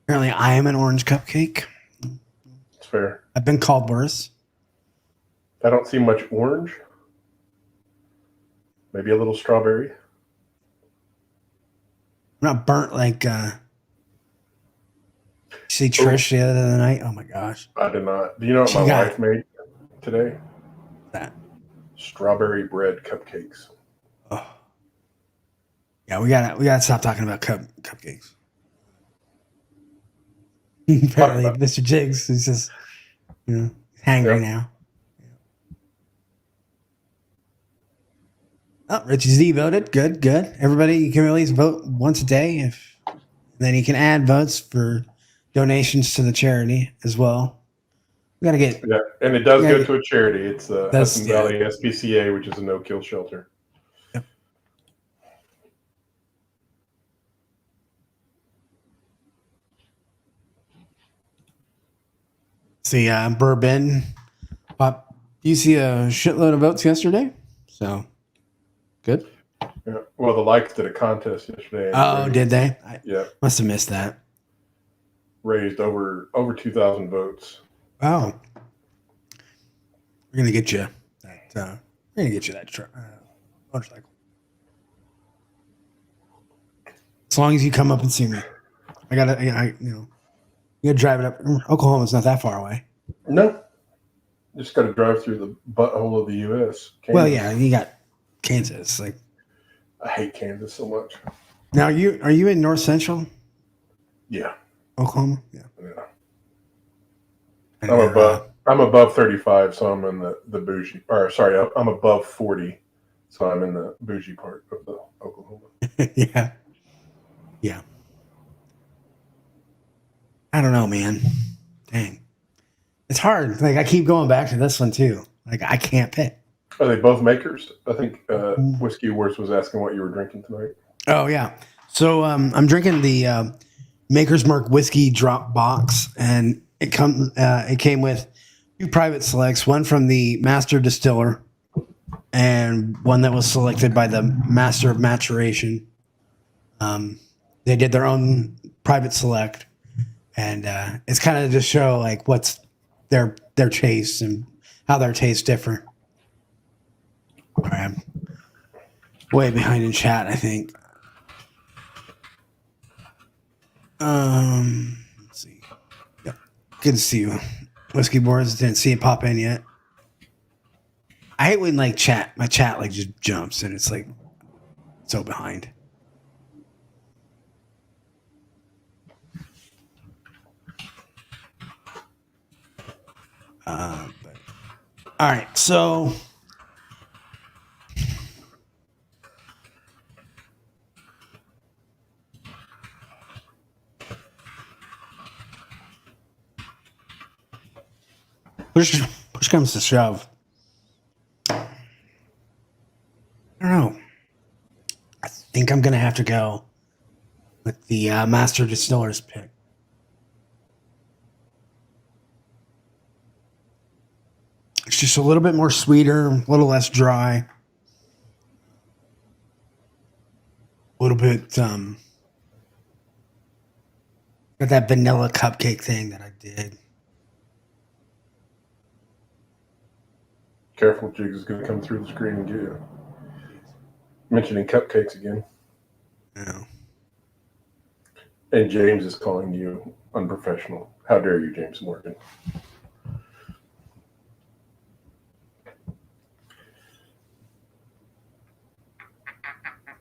Apparently, I am an orange cupcake. It's fair. I've been called worse. I don't see much orange. Maybe a little strawberry. I'm not burnt like see Trish the other night. Oh my gosh. I did not. Do you know what my wife made today? That strawberry bread cupcakes. Oh. Yeah, we gotta stop talking about cupcakes. Apparently, Mr. Jiggs is just hangry now. Oh, Richie Z voted. Good. Everybody, you can at least vote once a day. Then you can add votes for donations to the charity as well. We gotta get and it does go to a charity. It's the Hudson Valley SPCA, which is a no-kill shelter. Yep. See, Bourbon. You see a shitload of votes yesterday, so good. Yeah. Well, the likes did a contest yesterday. Oh, did they? Yeah. Must have missed that. Raised over 2,000 votes. Oh. We're gonna get you that. We're gonna get you that motorcycle. As long as you come up and see me, you gotta drive it up. Oklahoma's not that far away. No, just got to drive through the butthole of the U.S. Kansas. Well, yeah, you got Kansas. Like, I hate Kansas so much. Now, are you in North Central? Yeah. Oklahoma. Yeah. I'm above 35, so I'm in the bougie. Or sorry, I'm above 40, so I'm in the bougie part of the Oklahoma. Yeah. Yeah. I don't know, man. Dang. It's hard. Like, I keep going back to this one, too. Like, I can't pick. Are they both makers? I think Whiskey Wars was asking what you were drinking tonight. Oh, yeah. So, I'm drinking the Makers Whisky Drop Box, and it came with 2 private selects, one from the master distiller and one that was selected by the master of maturation. They did their own private select, and it's kind of to show like what's their tastes and how their tastes differ. All right, I'm way behind in chat, I think. Let's see. Yep. Good to see you. Whiskey Boards, didn't see it pop in yet. I hate when my chat like just jumps and it's like so behind. All right, so push comes to shove. I don't know. I think I'm gonna have to go with the master distiller's pick. It's just a little bit more sweeter, a little less dry, a little bit got that vanilla cupcake thing that I did. Careful, Jigs is going to come through the screen and get you. Mentioning cupcakes again. Yeah. And James is calling you unprofessional. How dare you, James Morgan?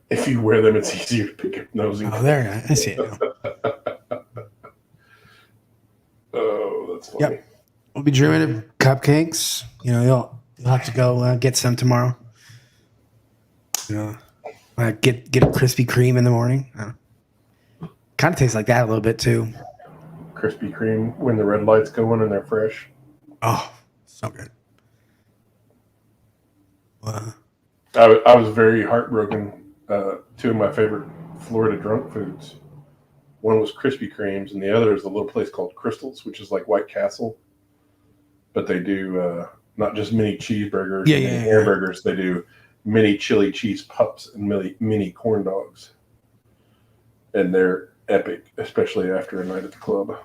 If you wear them, it's easier to pick up nosing. Oh, there I see it now. Oh, that's funny. Yep. We'll be dreaming of cupcakes. You know, you'll have to go get some tomorrow. You know, get a Krispy Kreme in the morning. Kind of tastes like that a little bit too. Krispy Kreme when the red lights go on and they're fresh. Oh, so good. I was very heartbroken. 2 of my favorite Florida drunk foods. One was Krispy Kremes, and the other is a little place called Crystals, which is like White Castle. but they do not just mini cheeseburgers, Yeah, and yeah, hamburgers. They do mini chili cheese pups and mini corn dogs, and they're epic, especially after a night at the club.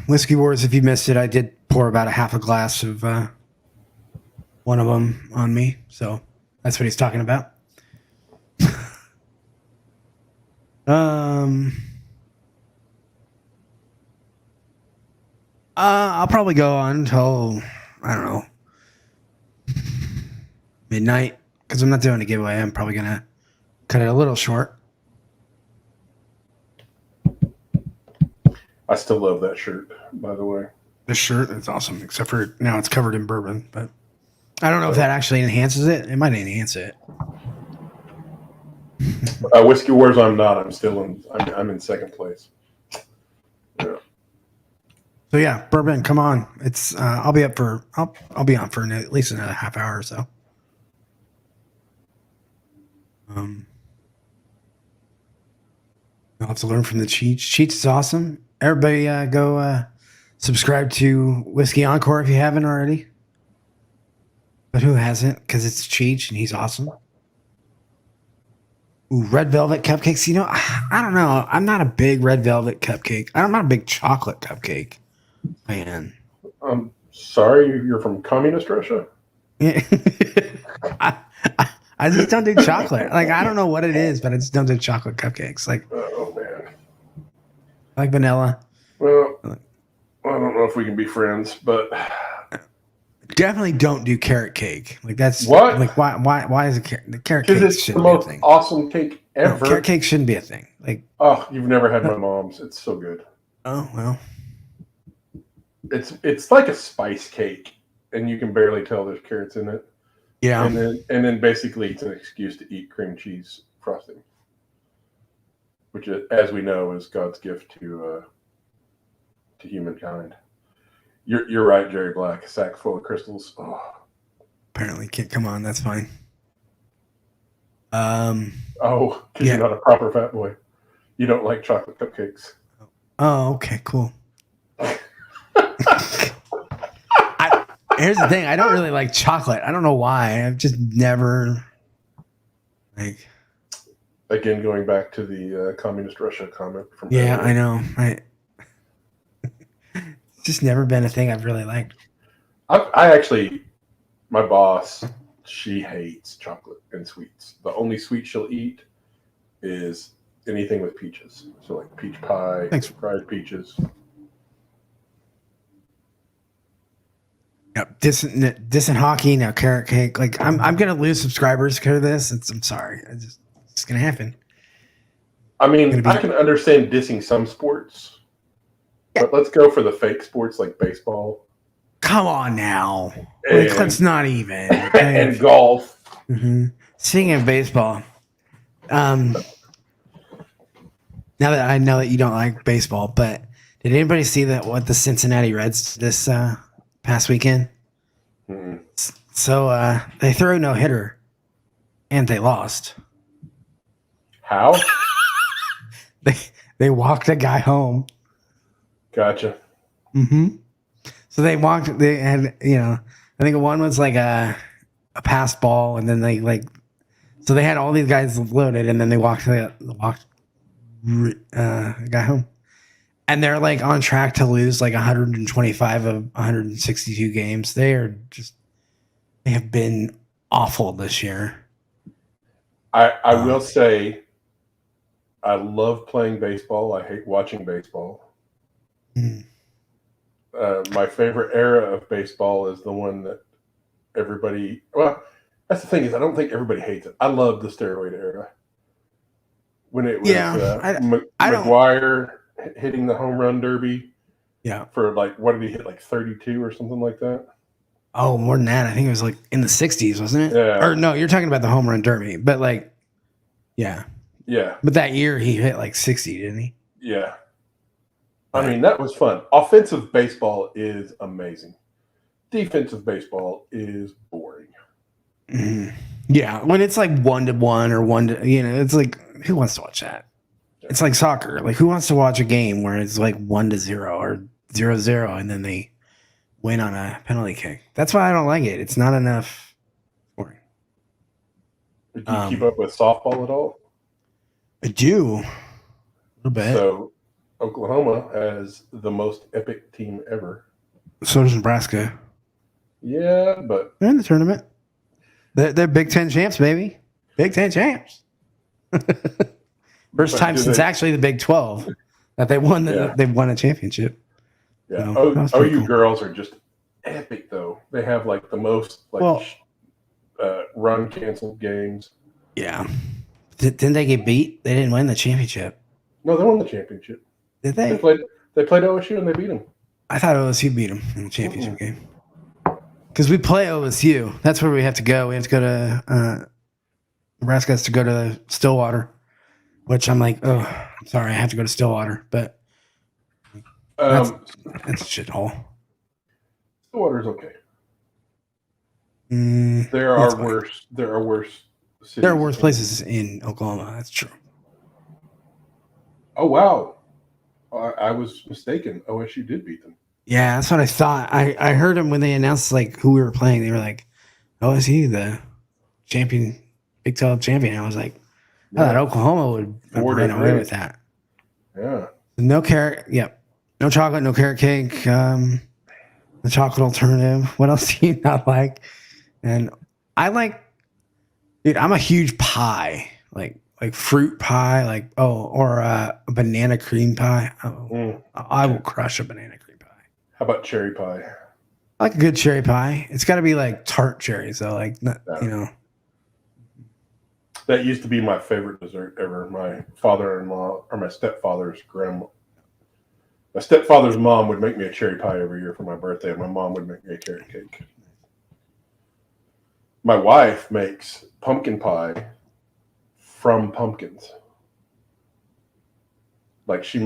Whiskey Wars. If you missed it, I did pour about a half a glass of one of them on me. So that's what he's talking about. I'll probably go on until, I don't know, midnight, because I'm not doing a giveaway. I'm probably gonna cut it a little short. I still love that shirt, by the way. The shirt is awesome, except for now it's covered in bourbon. But I don't know if that actually enhances it. It might enhance it. Whiskey Wars, I'm not. I'm in second place. Yeah. So yeah, bourbon, come on. It's I'll be on for at least another half hour or so. I'll have to learn from the Cheats. Cheats is awesome. Everybody go subscribe to Whiskey Encore if you haven't already. But who hasn't? Because it's Cheech and he's awesome. Ooh, red velvet cupcakes. You know, I don't know. I'm not a big red velvet cupcake. I'm not a big chocolate cupcake fan. I'm sorry, you're from communist Russia? Yeah. I just don't do chocolate. Like, I don't know what it is, but I just don't do chocolate cupcakes. Like, oh man, I like vanilla. Well, I don't know if we can be friends, but definitely don't do carrot cake. Like, that's what? Like, why is the carrot cake? It's the most awesome cake ever. No, carrot cake shouldn't be a thing. Like, oh, you've never had my mom's. It's so good. Oh well, it's like a spice cake, and you can barely tell there's carrots in it. Yeah, and then basically it's an excuse to eat cream cheese frosting, which, as we know, is God's gift to humankind. You're right, Jerry Black. A sack full of crystals. Oh. Apparently, can't come on. That's fine. Oh, because you're not a proper fat boy. You don't like chocolate cupcakes. Oh, okay, cool. Here's the thing. I don't really like chocolate. I don't know why. I've just never like. Again, going back to the communist Russia comment from. Yeah, earlier. I know. It's just never been a thing I've really liked. I actually, my boss, she hates chocolate and sweets. The only sweet she'll eat is anything with peaches. So like peach pie, fried peaches. Yep, dissing hockey now. Carrot cake. Like I'm gonna lose subscribers because of this. I'm sorry. It's gonna happen. I mean, I can understand dissing some sports, but let's go for the fake sports like baseball. Come on now. Let's not even. And golf. Mm-hmm. Speaking of baseball, now that I know that you don't like baseball, but did anybody see what the Cincinnati Reds this past weekend? Mm-hmm. So they threw no hitter, and they lost. How? They walked a guy home. Gotcha. Mm-hmm. So they walked. They had, I think one was like a pass ball, and then so they had all these guys loaded, and then they walked a guy home. And they're like on track to lose like 125 of 162 games. They have been awful this year. I will say, I love playing baseball. I hate watching baseball. Mm. My favorite era of baseball is the one that everybody. Well, that's the thing is, I don't think everybody hates it. I love the steroid era when it was McGuire hitting the home run derby. Yeah. For like, what did he hit? Like 32 or something like that? Oh, more than that. I think it was like in the 60s, wasn't it? Yeah. Or no, you're talking about the home run derby. But like, yeah. Yeah. But that year he hit like 60, didn't he? Yeah. I mean, that was fun. Offensive baseball is amazing. Defensive baseball is boring. Mm-hmm. Yeah. When it's like 1-1 or 1-, it's like, who wants to watch that? Yeah. It's like soccer. Like, who wants to watch a game where it's like 1-0 or 0-0, and then they win on a penalty kick. That's why I don't like it. It's not enough scoring. Do you keep up with softball at all? I do. A little bit. So Oklahoma has the most epic team ever. So does Nebraska. Yeah, but They're in the tournament. They're Big Ten champs, baby. Big Ten champs. First time since actually the Big 12 that they won. They've won a championship. Yeah. So, OU cool. girls are just epic, though. They have like the most run canceled games. Yeah. Didn't they get beat? They didn't win the championship. No, they won the championship. Did they? They played OSU and they beat them. I thought OSU beat them in the championship game. Because we play OSU. That's where we have to go. We have to go to Nebraska has to go to Stillwater, which I'm like, oh, I'm sorry, I have to go to Stillwater, but that's a shithole. Stillwater's okay. There are worse. There are worse. There are worse places in Oklahoma. That's true. Oh wow, I was mistaken. OSU did beat them. Yeah, that's what I thought. I heard them when they announced like who we were playing. They were like, OSU, the champion, Big 12 champion. I was like, I thought Oklahoma would run away with that. Yeah. No carrot. Yep. No chocolate. No carrot cake. The chocolate alternative. What else do you not like? And I like. Dude, I'm a huge pie, like fruit pie, or a banana cream pie. I will crush a banana cream pie. How about cherry pie? I like a good cherry pie. It's got to be like tart cherries, though. That used to be my favorite dessert ever. My father-in-law or my stepfather's grandma. My stepfather's mom would make me a cherry pie every year for my birthday, and my mom would make me a carrot cake. My wife makes pumpkin pie from pumpkins. Like she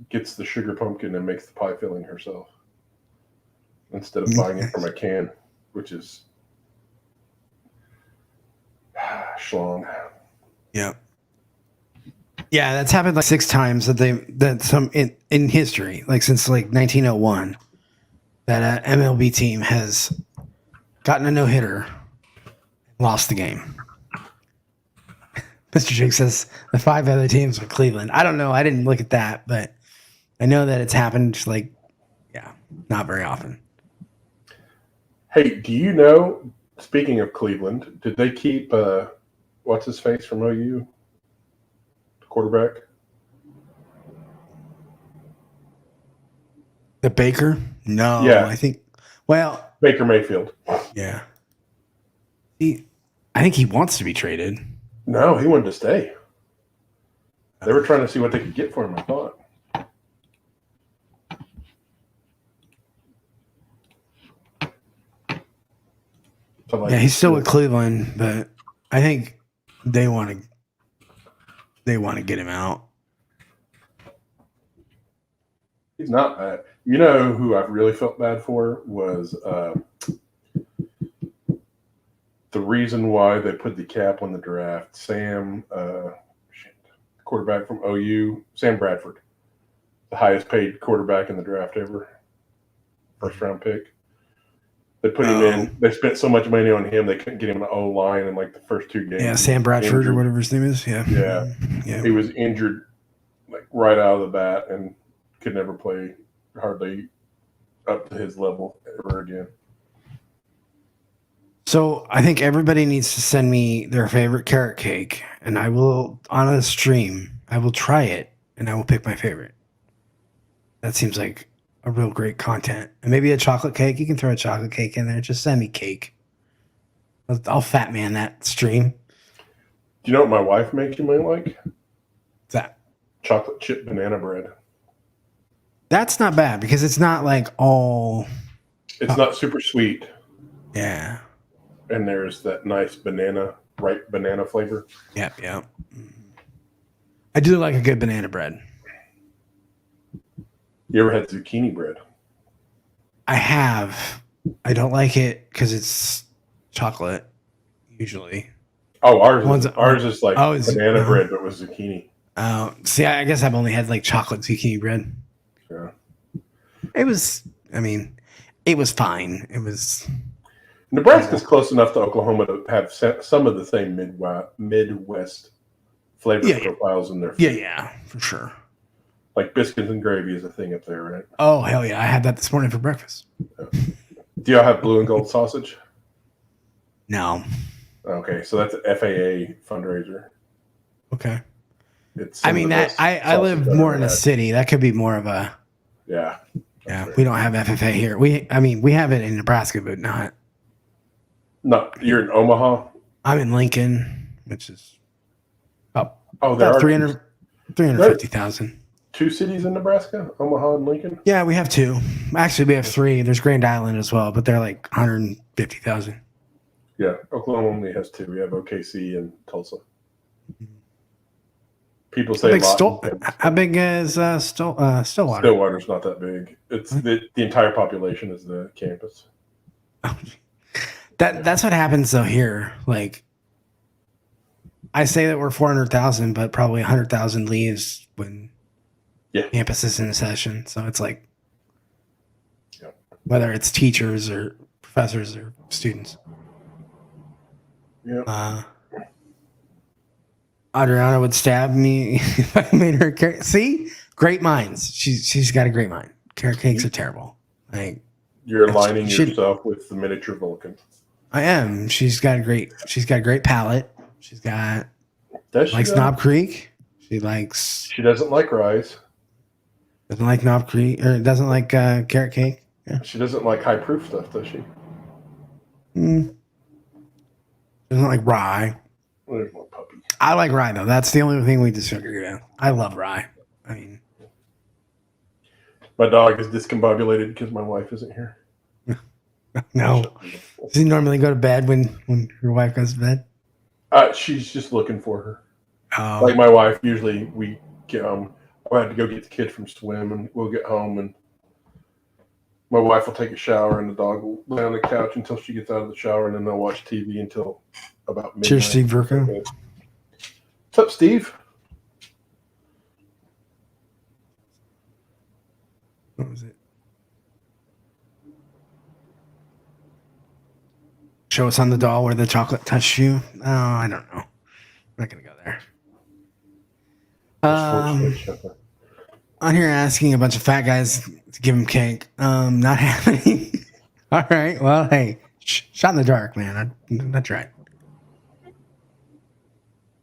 gets the sugar pumpkin and makes the pie filling herself instead of buying it from a can, which is schlong. Yeah. Yeah, that's happened like 6 times in history, like since like 1901, that an MLB team has gotten a no-hitter. Lost the game. Mr. Jake says the 5 other teams were Cleveland. I don't know. I didn't look at that, but I know that it's happened not very often. Hey, do you know, speaking of Cleveland, did they keep what's his face from OU? The quarterback? The Baker? No. Yeah. I think Baker Mayfield. Yeah. I think he wants to be traded. No, he wanted to stay. They were trying to see what they could get for him, I thought. Yeah, he's still with Cleveland, but I think they want to get him out. He's not bad. You know who I really felt bad for was the reason why they put the cap on the draft. Quarterback from OU, Sam Bradford, the highest paid quarterback in the draft ever, first round pick. They put him in. They spent so much money on him, they couldn't get him an O-line in like the first 2 games. Yeah, Sam Bradford or whatever his name is. Yeah. Yeah. He was injured like right out of the bat and could never play hardly up to his level ever again. So I think everybody needs to send me their favorite carrot cake, and I will, on a stream, I will try it, and I will pick my favorite. That seems like a real great content. And maybe a chocolate cake. You can throw a chocolate cake in there. Just send me cake. I'll fat man that stream. Do you know what my wife makes you might like? What's that? Chocolate chip banana bread. That's not bad because it's not like all... It's not super sweet. Yeah. And there's that nice ripe banana flavor. Yep. I do like a good banana bread. You ever had zucchini bread? I have. I don't like it because it's chocolate, usually. Oh, ours is like banana bread, but with zucchini. See, I guess I've only had like chocolate zucchini bread. Yeah. It was. I mean, it was fine. It was. Nebraska's close enough to Oklahoma to have some of the same Midwest flavor profiles in their food. Yeah, for sure. Like biscuits and gravy is a thing up there, right? Oh, hell yeah. I had that this morning for breakfast. Do y'all have blue and gold sausage? No. Okay, so that's an FAA fundraiser. Okay. I live more in a city. That could be more of a. Yeah. Yeah, we don't have FFA here. We have it in Nebraska, but not. No, you're in Omaha? I'm in Lincoln, which is there about are 350,000. 2 cities in Nebraska, Omaha and Lincoln? Yeah, we have 2. Actually, we have 3. There's Grand Island as well, but they're like 150,000. Yeah, Oklahoma only has 2. We have OKC and Tulsa. People say how big is Stillwater? Stillwater's not that big. It's the entire population is the campus. That's what happens though here. Like I say that we're 400,000, but probably 100,000 leaves when campus is in session. So it's like whether it's teachers or professors or students. Yeah. Adriana would stab me if I made her carrot. See, great minds. She's got a great mind. Carrot cakes are terrible. Like you're aligning yourself with the miniature Vulcan. I am. She's got a great palate. She's got likes Knob Creek. She doesn't like rice. Doesn't like Knob Creek or doesn't like carrot cake. Yeah. She doesn't like high proof stuff, does she? Doesn't like rye. There's my puppy. I like rye though. That's the only thing we disagree on. I love rye. I mean, my dog is discombobulated because my wife isn't here. No. Does he normally go to bed when your wife goes to bed? She's just looking for her. Oh. Like my wife, usually we get I had to go get the kid from swim, and we'll get home, and my wife will take a shower, and the dog will lay on the couch until she gets out of the shower, and then they'll watch TV until about midnight. Cheers, Steve Verco. What's up, Steve? What was it? Show us on the doll where the chocolate touched you. Oh, I don't know. I'm not gonna go there. On here asking a bunch of fat guys to give him cake. Not happening. All right. Well, hey, shot in the dark, man. That's right.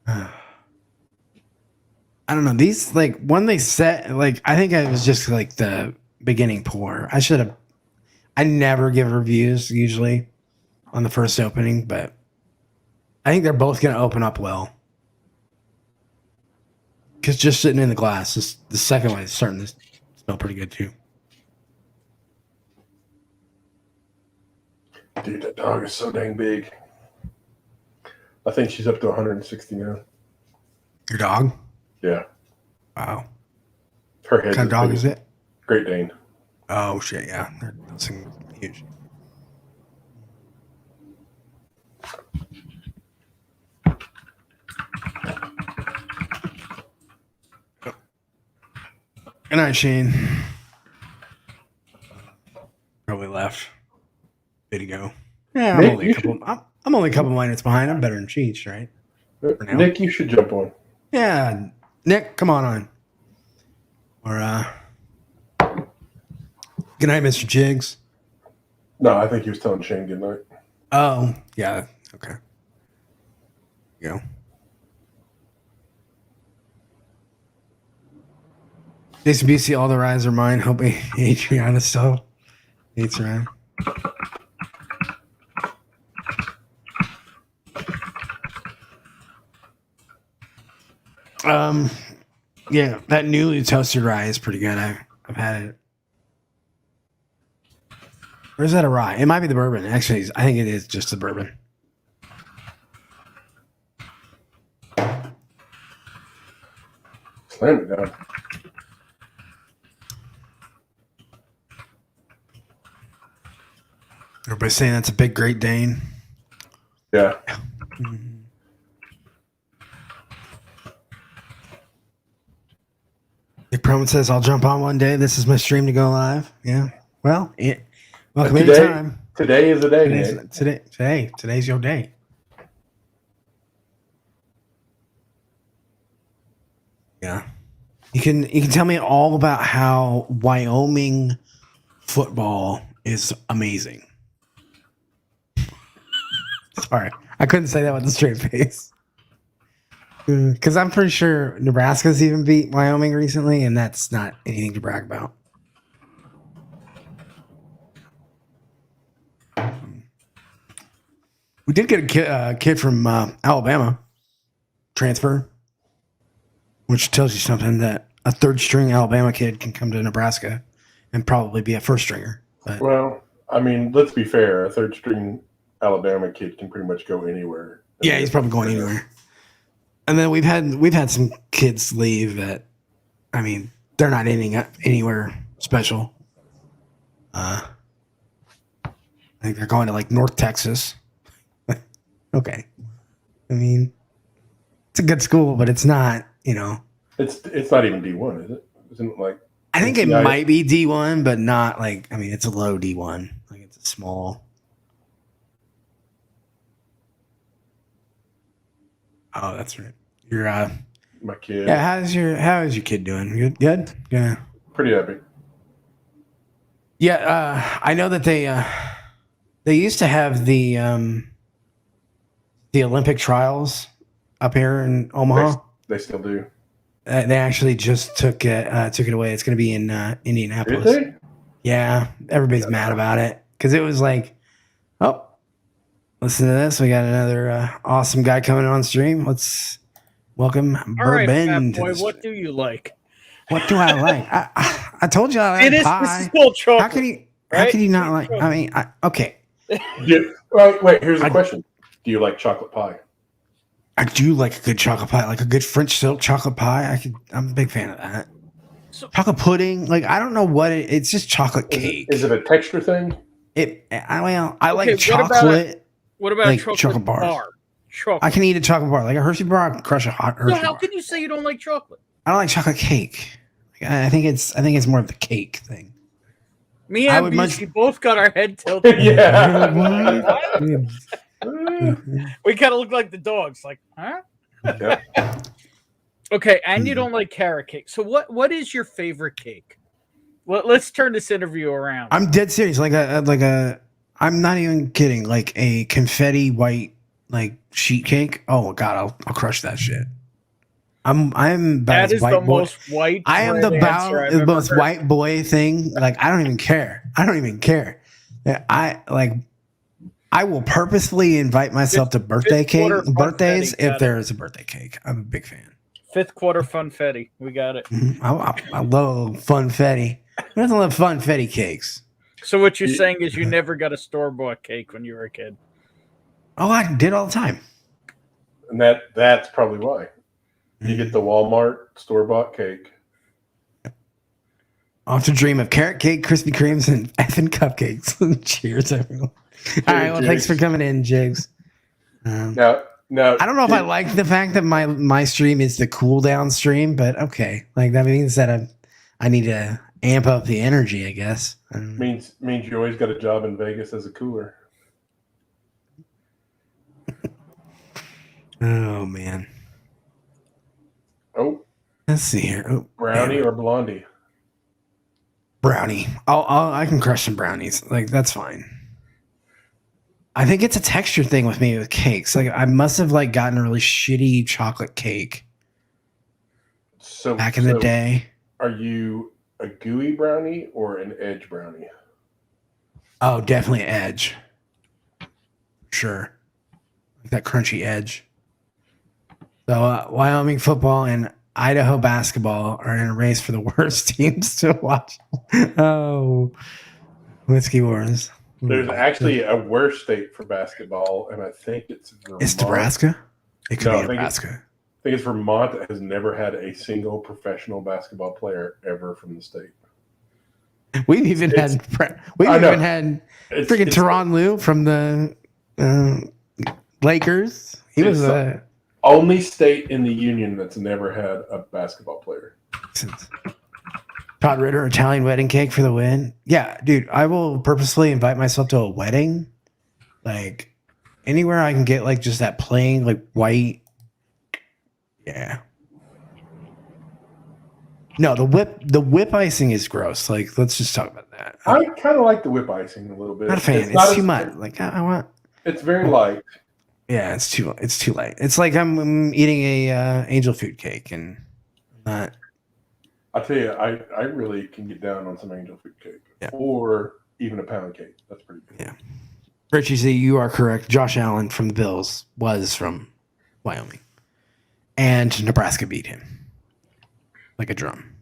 I don't know. These when they set I think I was just the beginning pour. I never give reviews usually on the first opening, but I think they're both going to open up well. Because just sitting in the glass, the second one is starting to smell pretty good too. Dude, that dog is so dang big. I think she's up to 160 now. Your dog? Yeah. Wow. Her head. What kind of dog is it? Great Dane. Oh shit! Yeah, they're huge. Good night, Shane. Probably left. Way to go. Yeah, I'm only a couple minutes behind. I'm better than Cheech, right? Nick, you should jump on. Yeah, Nick, come on. Or good night, Mr. Jiggs. No, I think he was telling Shane good night. Oh, yeah. Okay. Go. Jason BC, all the rides are mine. Hope Adriana still hates around. Yeah, that newly toasted rye is pretty good. I've had it. Or is that a rye? It might be the bourbon. Actually, I think it is just the bourbon. Slam it down. Everybody's saying that's a big Great Dane. Yeah. Nick Proman says, I'll jump on one day. This is my stream to go live. Yeah. Well, welcome today, anytime. Today is the day, Nick. Today's your day. Yeah. You can tell me all about how Wyoming football is amazing. Sorry. I couldn't say that with a straight face. Because I'm pretty sure Nebraska's even beat Wyoming recently, and that's not anything to brag about. We did get a kid from Alabama transfer, which tells you something that a third string Alabama kid can come to Nebraska and probably be a first stringer. But, well, I mean, let's be fair. A third string Alabama kid can pretty much go anywhere. Yeah, he's probably going anywhere. And then we've had some kids leave that, I mean, they're not ending up anywhere special. I think they're going to like North Texas. Okay. I mean, it's a good school, but it's not, It's not even D1, is it? Isn't it like I think it might be D1, but not like, I mean, it's a low D1. Like it's a small. Oh, that's right. You're my kid. Yeah, how is your kid doing? Good? Yeah. Pretty epic. Yeah, I know that they used to have the Olympic trials up here in Omaha. They still do. They actually just took it away. It's going to be in Indianapolis. Did they? Yeah, everybody's mad about it because it was like, oh, listen to this. We got another awesome guy coming on stream. Let's welcome Bourbon. All right, Fat Boy, what do you like? What do I like? I told you I like pie. This is called chocolate. How can you not like? I mean, okay. Yeah. Wait. Here's the question: do you like chocolate pie? I do like a good chocolate pie, like a good French silk chocolate pie. I'm a big fan of that. Chocolate pudding, like I don't know what it's just chocolate cake. Is it a texture thing? I like chocolate. What about like chocolate bar? Chocolate. I can eat a chocolate bar, like a Hershey bar. I can crush a hot Hershey. So how bar. can you say you don't like chocolate? I don't like chocolate cake. I think it's more of the cake thing. Me and BC both got our head tilted. Yeah. We kind of look like the dogs. Like, huh? Yeah. Okay, and you don't like carrot cake. So what is your favorite cake? Let's turn this interview around. I'm dead serious. I'm not even kidding. Like a confetti white sheet cake. Oh God, I'll crush that shit. I'm about that is white the boy. most white. I am the most white boy thing. Like I don't even care. I will purposefully invite myself to birthdays if there is a birthday cake. I'm a big fan. Fifth Quarter Funfetti. We got it. Mm-hmm. I love funfetti. Who doesn't love funfetti cakes? So what you're saying is you never got a store-bought cake when you were a kid? Oh, I did all the time. And that's probably why. You get the Walmart store-bought cake. I'll have to dream of carrot cake, Krispy Kremes, and effing cupcakes. Cheers, everyone. All right, well, thanks for coming in, Jigs. Now, I don't know if I like the fact that my stream is the cool down stream, but okay. Like that means that I need to amp up the energy, I guess. Means you always got a job in Vegas as a cooler. Oh man. Oh. Let's see here. Oh, brownie or blondie? Brownie. I can crush some brownies. Like that's fine. I think it's a texture thing with me with cakes. Like I must have gotten a really shitty chocolate cake. Back in the day. Are you a gooey brownie or an edge brownie? Oh, definitely edge. Sure. Like that crunchy edge. So Wyoming football and Idaho basketball are in a race for the worst teams to watch. Oh, Whiskey Wars. There's actually a worse state for basketball, and I think it's Vermont. It's Nebraska? It could be Nebraska. I think it's Vermont that has never had a single professional basketball player ever from the state. We've even had freaking Teron Lue from the Lakers. He was only state in the union that's never had a basketball player. Todd Ritter Italian wedding cake for the win. Yeah, dude, I will purposely invite myself to a wedding, like anywhere I can get like just that plain like white. Yeah. No, the whip icing is gross. Like, let's just talk about that. I kind of like the whip icing a little bit. Not a fan. It's too much. Like I want. It's very light. Yeah, it's too light. It's like I'm eating a angel food cake and not. I'll tell you, I really can get down on some angel food cake, or even a pound cake. That's pretty good. Yeah, Richie, Z, you are correct. Josh Allen from the Bills was from Wyoming, and Nebraska beat him like a drum.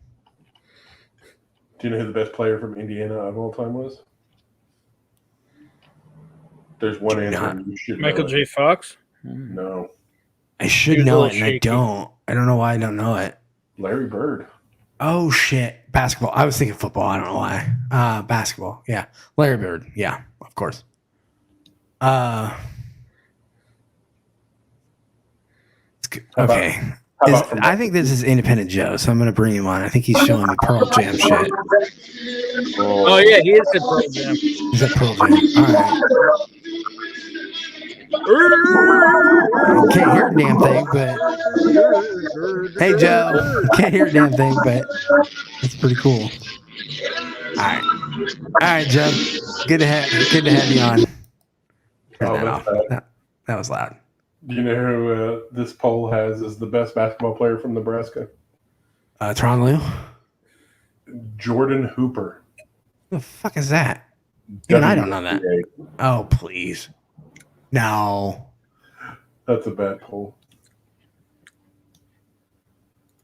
Do you know who the best player from Indiana of all time was? There's one answer. And you should Michael know J. Fox? No. I should know it, and I don't. I don't know why I don't know it. Larry Bird. Oh, shit. Basketball. I was thinking football. I don't know why. Basketball. Yeah. Larry Bird. Yeah, of course. Okay. I think this is Independent Joe, so I'm going to bring him on. I think he's showing me Pearl Jam shit. Oh, yeah, he is at Pearl Jam. He's at Pearl Jam. All right. Can't hear a damn thing, but hey, Joe, can't hear a damn thing, but it's pretty cool. All right, Joe, good to have you on. That was loud. Do you know who this poll has as the best basketball player from Nebraska? Tron Lue? Jordan Hooper. Who the fuck is that? Even I don't know that. Oh, please. No. That's a bad poll.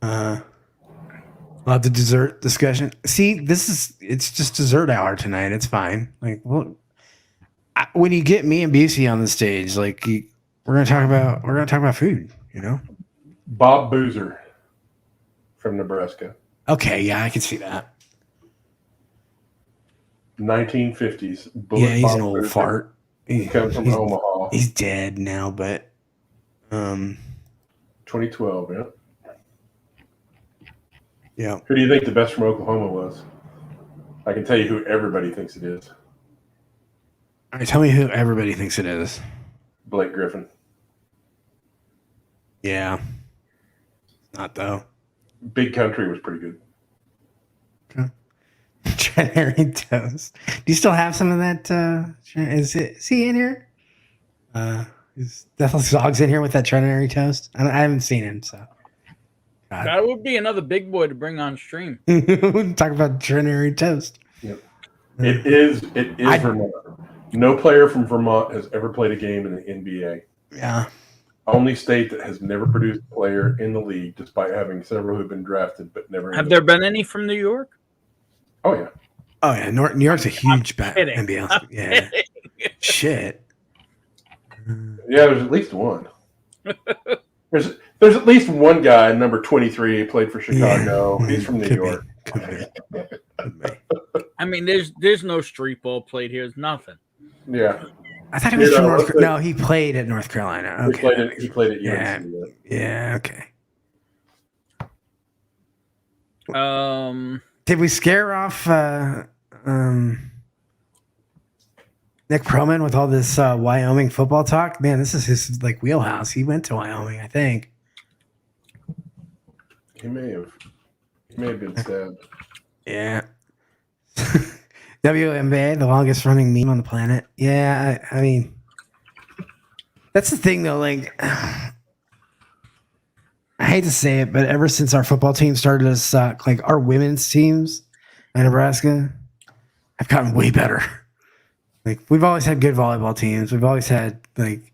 We'll have the dessert discussion. See, it's just dessert hour tonight. It's fine. Like, well, when you get me and Busey on the stage, like we're gonna talk about food. You know, Bob Boozer from Nebraska. Okay, yeah, I can see that. 1950s. Yeah, he's an old fart. He comes from Omaha. He's dead now, but 2012. Yeah. Yeah. Who do you think the best from Oklahoma was? I can tell you who everybody thinks it is. All right, tell me who everybody thinks it is. Blake Griffin. Yeah. Not though. Big Country was pretty good. Trinary Toast. Do you still have some of that? Is he in here? Is Deathly Dog's in here with that Trinary Toast? I haven't seen him, so. God. That would be another big boy to bring on stream. Talk about Trinary Toast. Yep. It is Vermont. No player from Vermont has ever played a game in the NBA. Yeah. Only state that has never produced a player in the league, despite having several who've been drafted, but never. Have there been any from New York? Oh yeah. Oh yeah. New York's a huge NBA. I'm Yeah. Shit. Yeah, there's at least one. There's at least one guy, number 23, who played for Chicago. Yeah. He's from New York. Could be. I mean, there's no street ball played here. There's nothing. Yeah. I thought he was from North Carolina. No, he played at North Carolina. Okay. He played at UNC. Yeah, okay. Did we scare off Nick Perlman with all this Wyoming football talk? Man, this is his like wheelhouse. He went to Wyoming, I think. He may have been stabbed. Yeah. WNBA, the longest running meme on the planet. Yeah, I mean, that's the thing though. Like, I hate to say it, but ever since our football team started to suck, like our women's teams in Nebraska have gotten way better. Like, we've always had good volleyball teams. We've always had like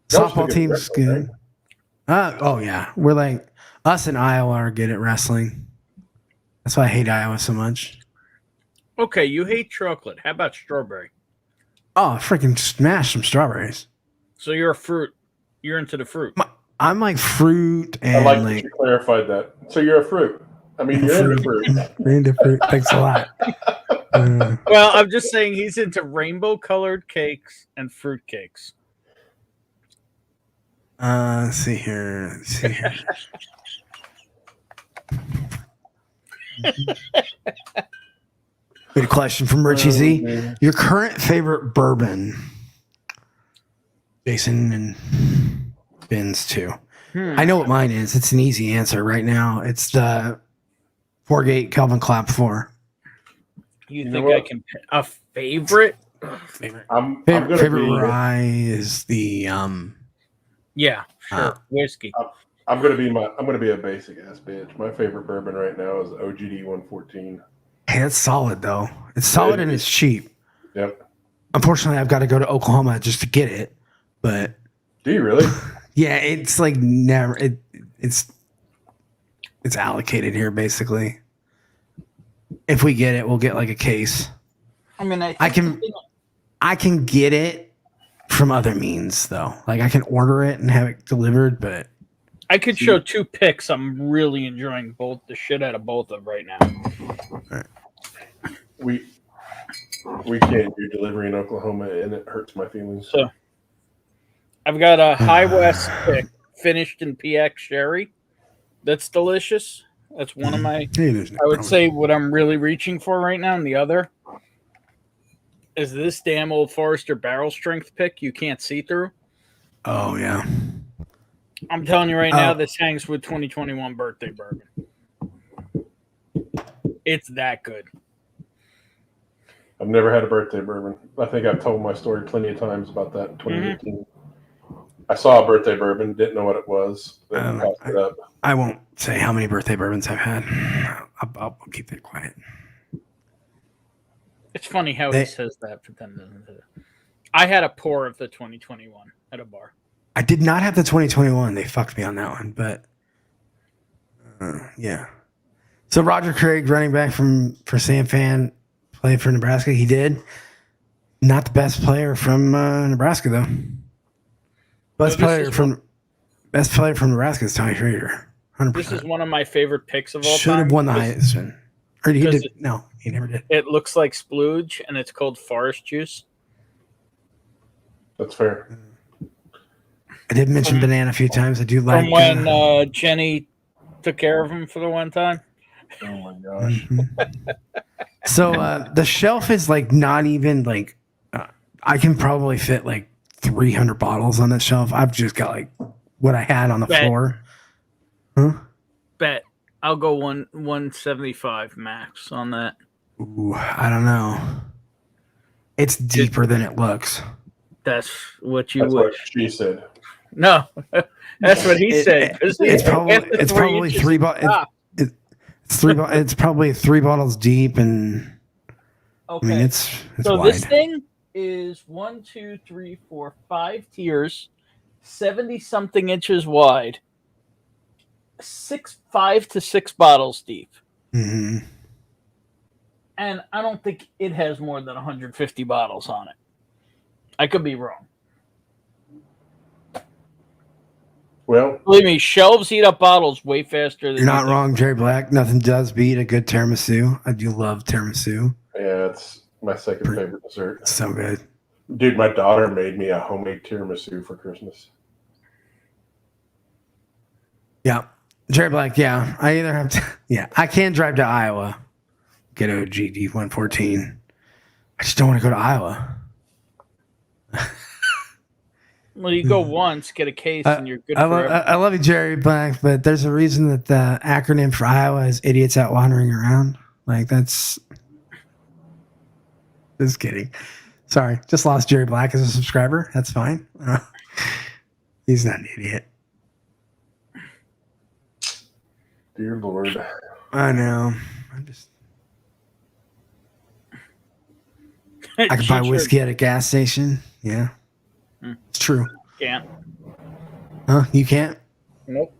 softball teams good. Right? Oh yeah, we're like us in Iowa are good at wrestling. That's why I hate Iowa so much. Okay, you hate chocolate. How about strawberry? Oh, freaking smash some strawberries. So you're a fruit. You're into the fruit. I'm like fruit and I like that you clarified that. So you're a fruit. I mean, you're into fruit. You're into fruit. Thanks a lot. Well, I'm just saying he's into rainbow-colored cakes and fruit cakes. Let's see here. Good question from Richie Z. man. Your current favorite bourbon? Jason and Ben's too. I know what mine is. It's an easy answer right now. It's the Forgate Calvin Clap 4. You think I can pick a favorite? I'm gonna Favorite be. rye is the Yeah, sure. Whiskey. I'm gonna be a basic ass bitch. My favorite bourbon right now is OGD 114. Hey, it's solid though. It's solid and it's cheap. Yep. Unfortunately, I've got to go to Oklahoma just to get it. But Do you really? yeah, it's like never. It's allocated here basically. If we get it, we'll get like a case. I mean, I can get it from other means though. Like I can order it and have it delivered, but I could show 2 picks. I'm really enjoying the shit out of both of right now. We can't do delivery in Oklahoma, and it hurts my feelings. So I've got a High West pick finished in PX sherry. That's delicious. That's one of my. I would say what I'm really reaching for right now, and the other is this damn Old Forester barrel strength pick you can't see through. Oh yeah. I'm telling you right now, this hangs with 2021 birthday bourbon. It's that good. I've never had a birthday bourbon. I think I've told my story plenty of times about that in 2018. I saw a birthday bourbon, didn't know what it was, then passed it up. I won't say how many birthday bourbons I've had. I'll keep it quiet. It's funny how he says that, but then doesn't. I had a pour of the 2021 at a bar. I did not have the 2021. They fucked me on that one, but yeah. So Roger Craig, running back for San Fan, played for Nebraska. He did. Not the best player from Nebraska though. Best player from Nebraska is Tommy Schrader. 100%. This is one of my favorite picks of all time. Should have won the Heisman. Or he did. No, he never did. It looks like splooge, and it's called Forest Juice. That's fair. I did mention banana a few times. I do like from when Jenny took care of him for the one time. Oh my gosh. So the shelf is like not even like I can probably fit like 300 bottles on that shelf. I've just got like what I had on the floor. Huh? Bet I'll go 175 max on that. Ooh, I don't know. It's deeper than it looks. That's what you That's would. what she said. No, that's what he said. It's probably 3 bottles. It's probably 3 bottles deep, and okay. I mean it's so wide. This thing is 1, 2, 3, 4, 5 tiers, 70 something inches wide, 5 to 6 bottles deep. Mm-hmm. And I don't think it has more than 150 bottles on it. I could be wrong. Well, believe me, shelves eat up bottles way faster than you're not wrong, Jerry Black. Nothing does beat a good tiramisu. I do love tiramisu. Yeah, it's my second favorite dessert. It's so good. Dude, my daughter made me a homemade tiramisu for Christmas. Yeah. Jerry Black, yeah. I either have to, I can drive to Iowa, get a GD 114. I just don't want to go to Iowa. Well, you go once, get a case, and you're good forever. I love you, Jerry Black, but there's a reason that the acronym for Iowa is idiots out wandering around. Like, that's... Just kidding. Sorry. Just lost Jerry Black as a subscriber. That's fine. He's not an idiot. Dear Lord. I know. I could buy whiskey at a gas station. Yeah. It's true. Can't. Huh? You can't? Nope.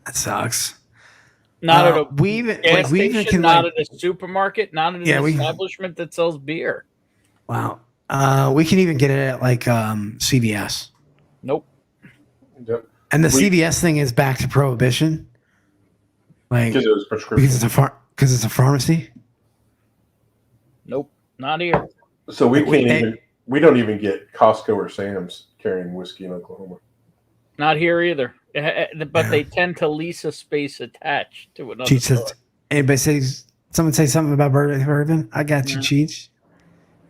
That sucks. Not at a we even can not at a supermarket, not at an establishment that sells beer. Wow. We can even get it at like CVS. Nope. Yep. And the CVS thing is back to prohibition. Like because it was prescription. Because it's a pharmacy. Nope. Not here. So we don't even get Costco or Sam's carrying whiskey in Oklahoma. Not here either. But they tend to lease a space attached to another store. Anybody says Someone say something about birthday bourbon. I got you, Cheech.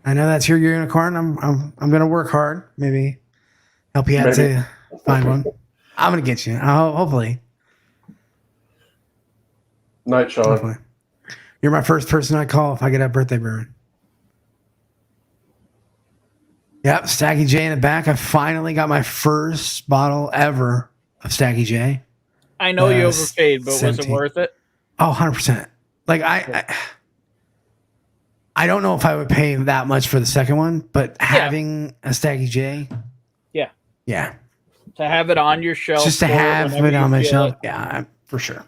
I know that's your unicorn. I'm gonna work hard. Maybe help you out to find one. I'm gonna get you. Hopefully. Night, Sean. Hopefully. You're my first person I call if I get a birthday bourbon. Yep, Stacky J in the back. I finally got my first bottle ever of Stacky J. I know you overpaid, but 17. Was it worth it? Oh, 100%. Like I don't know if I would pay that much for the second one, but having a Stacky J. Yeah. To have it on your shelf. Just to have it on my shelf. Yeah, for sure.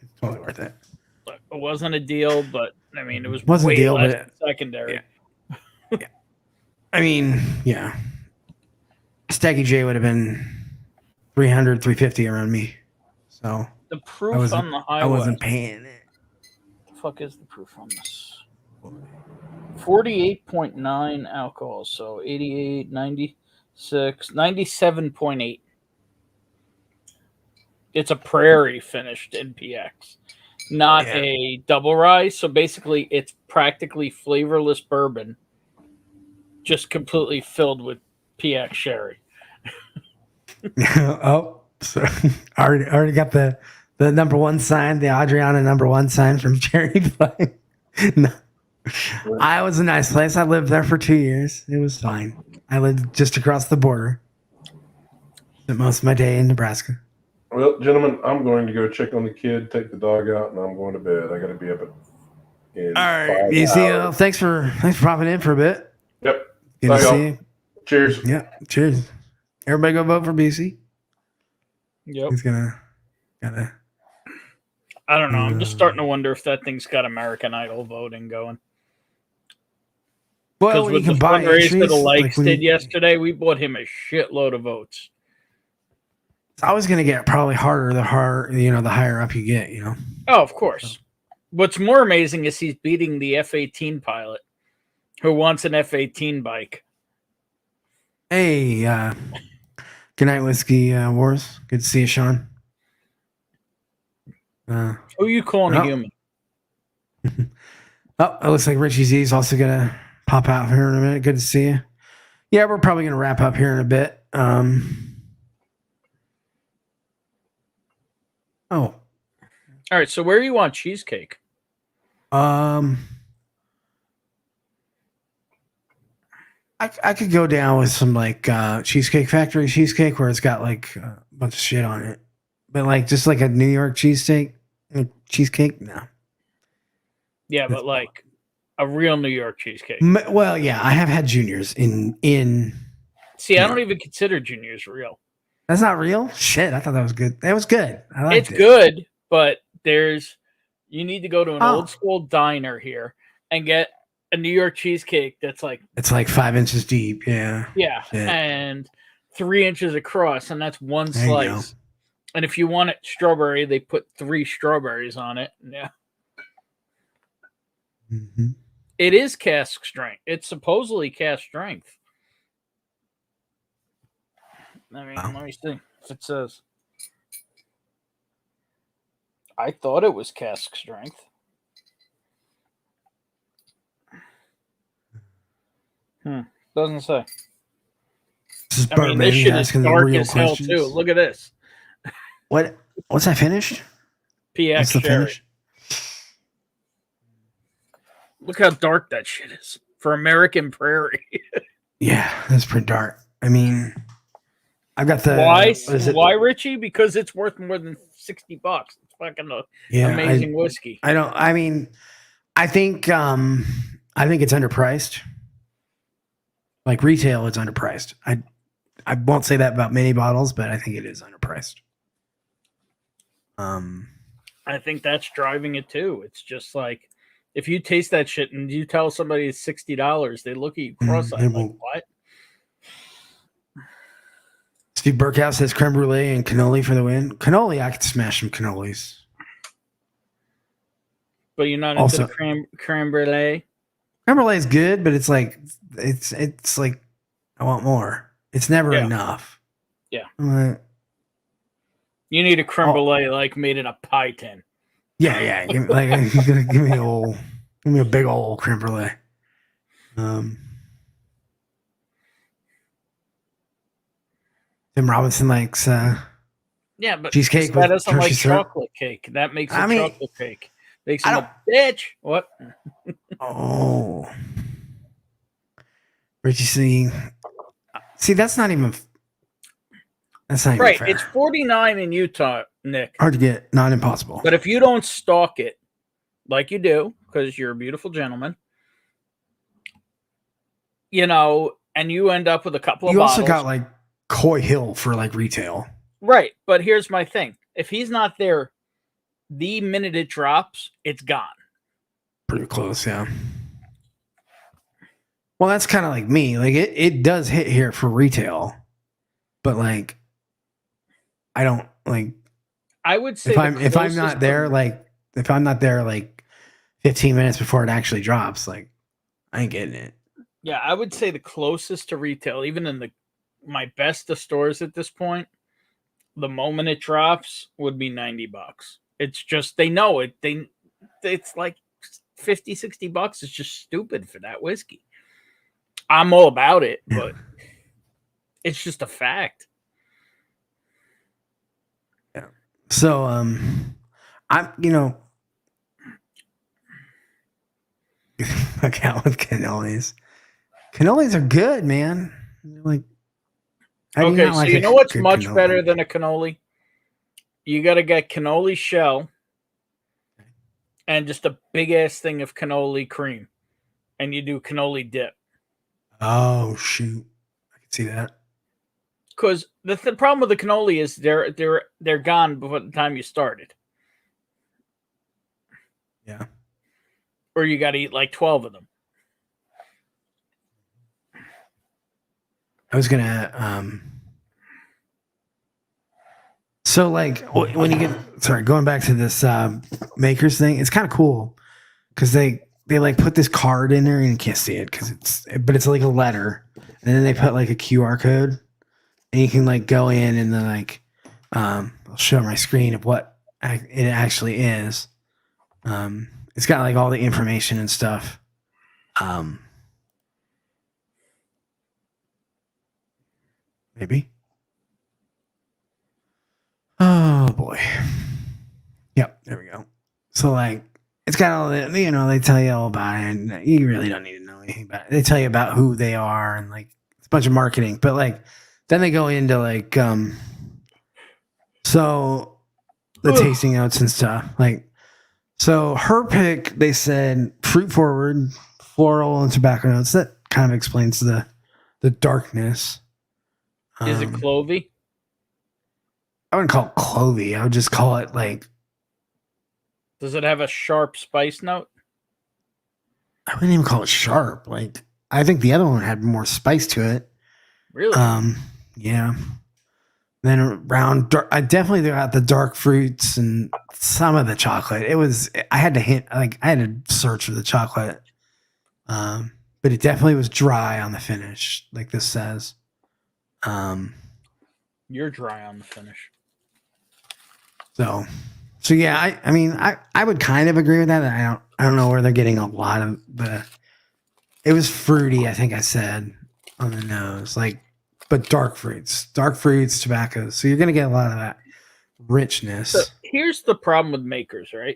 It's totally worth it. It wasn't a deal, but I mean, it wasn't way a deal, less but secondary. Yeah. I mean, yeah. Stacky J would have been 300, 350 around me. So the proof on the High I wasn't paying it. The fuck is the proof on this? 48.9 alcohol, so 88, 96, 97.8. It's a prairie finished in PX, not a double rye. So basically, it's practically flavorless bourbon, just completely filled with PX sherry. Oh, so already got the number one sign, the Adriana number one sign from Cherry Play. No. I was a nice place. I lived there for 2 years. It was fine. I lived just across the border. Spent most of my day in Nebraska. Well, gentlemen, I'm going to go check on the kid, take the dog out, and I'm going to bed. I got to be up in all right, BC. Thanks for popping in for a bit. Yep. Good to see you. Cheers. Yeah. Cheers. Everybody go vote for BC. Yep. He's gotta. I don't know. I'm just starting to wonder if that thing's got American Idol voting going. Well, with the fundraiser that the likes did yesterday, we bought him a shitload of votes. It's always going to get probably harder the higher up you get, Oh, of course. So. What's more amazing is he's beating the F-18 pilot who wants an F-18 bike. Hey, good night, Whiskey Wars. Good to see you, Sean. Who are you calling a human? Oh, it looks like Richie Z is also going to pop out here in a minute. Good to see you. Yeah, we're probably going to wrap up here in a bit. All right. So where do you want cheesecake? I could go down with some like Cheesecake Factory cheesecake where it's got like a bunch of shit on it, but like just like a New York cheesecake, no. Yeah, but like a real New York cheesecake. Well, yeah, I have had Juniors in. See, I don't even consider Juniors real. That's not real? Shit, I thought that was good. That was good. I liked it. It's good, but you need to go to an old school diner here and get a New York cheesecake that's like... It's like 5 inches deep, yeah. Yeah, shit. And 3 inches across, and that's one slice. And if you want it strawberry, they put 3 strawberries on it. Yeah. Mm-hmm. It is cask strength. It's supposedly cask strength. I mean, let me see if it says. I thought it was cask strength. Doesn't say. This shit is dark as hell too. Look at this. What's that finished? PX sherry. Look how dark that shit is for American Prairie. Yeah, that's pretty dark. I mean, I've got the why, Richie? Because it's worth more than $60. It's fucking amazing whiskey. I think it's underpriced. Like retail, it's underpriced. I won't say that about many bottles, but I think it is underpriced. I think that's driving it too. It's just like if you taste that shit and you tell somebody it's $60, they look at you cross-eyed like, what? Steve Burkhouse says creme brulee and cannoli for the win. Cannoli, I could smash some cannolis. But you're not into the creme brulee? Creme brulee is good, but it's like I want more. It's never enough. Yeah. You need a creme brulee like made in a pie tin. Yeah. Give me a big old creme brulee. Tim Robinson likes Yeah, but cheesecake this guy with doesn't like Hershey syrup. chocolate cake. That makes I it mean, chocolate cake. Makes I him don't. a bitch. What? Oh, Richie, see, that's not even Right. fair. It's 49 in Utah, Nick. Hard to get, not impossible. But if you don't stalk it like you do, because you're a beautiful gentleman, you know, and you end up with a couple of bottles. You also got like Coy Hill for like retail. Right. But here's my thing. If he's not there the minute it drops, it's gone. Pretty close, yeah. Well, that's kind of like me. Like it does hit here for retail, but like I don't like. I would say if I'm not there, like if I'm not there, like 15 minutes before it actually drops, like I ain't getting it. Yeah, I would say the closest to retail, even in my best of stores at this point, the moment it drops would be $90. It's just they know it. It's like $50, $60 is just stupid for that whiskey. I'm all about it, but it's just a fact. Yeah. So I'm account with cannolis. Cannolis are good, man. Like okay, so you know what's much better than a cannoli? You got to get cannoli shell and just a big ass thing of cannoli cream, and you do cannoli dip. Oh shoot, I can see that. Because the problem with the cannoli is they're gone before the time you started. Yeah. Or you got to eat like 12 of them. I was gonna so like when you get going back to this Makers thing, it's kind of cool because they like put this card in there and you can't see it but it's like a letter, and then they put like a QR code, and you can like go in and then like I'll show my screen of what it actually is. It's got like all the information and stuff. Maybe. Oh boy. Yep, there we go. So like it's got all the, they tell you all about it, and you really don't need to know anything about it. They tell you about who they are and like it's a bunch of marketing, but like then they go into like so the tasting notes and stuff. Like so her pick, they said fruit forward, floral and tobacco notes. That kind of explains the darkness. Is it clovey? I wouldn't call it clovey. I would just call it like. Does it have a sharp spice note? I wouldn't even call it sharp. Like I think the other one had more spice to it. Really? Yeah. Then around, I definitely got the dark fruits and some of the chocolate. I had to search for the chocolate. But it definitely was dry on the finish, like this says. You're dry on the finish. So yeah, I would kind of agree with that. I don't know where they're getting a lot of it was fruity, I think I said on the nose, but dark fruits, tobacco. So you're going to get a lot of that richness. So here's the problem with Makers, right?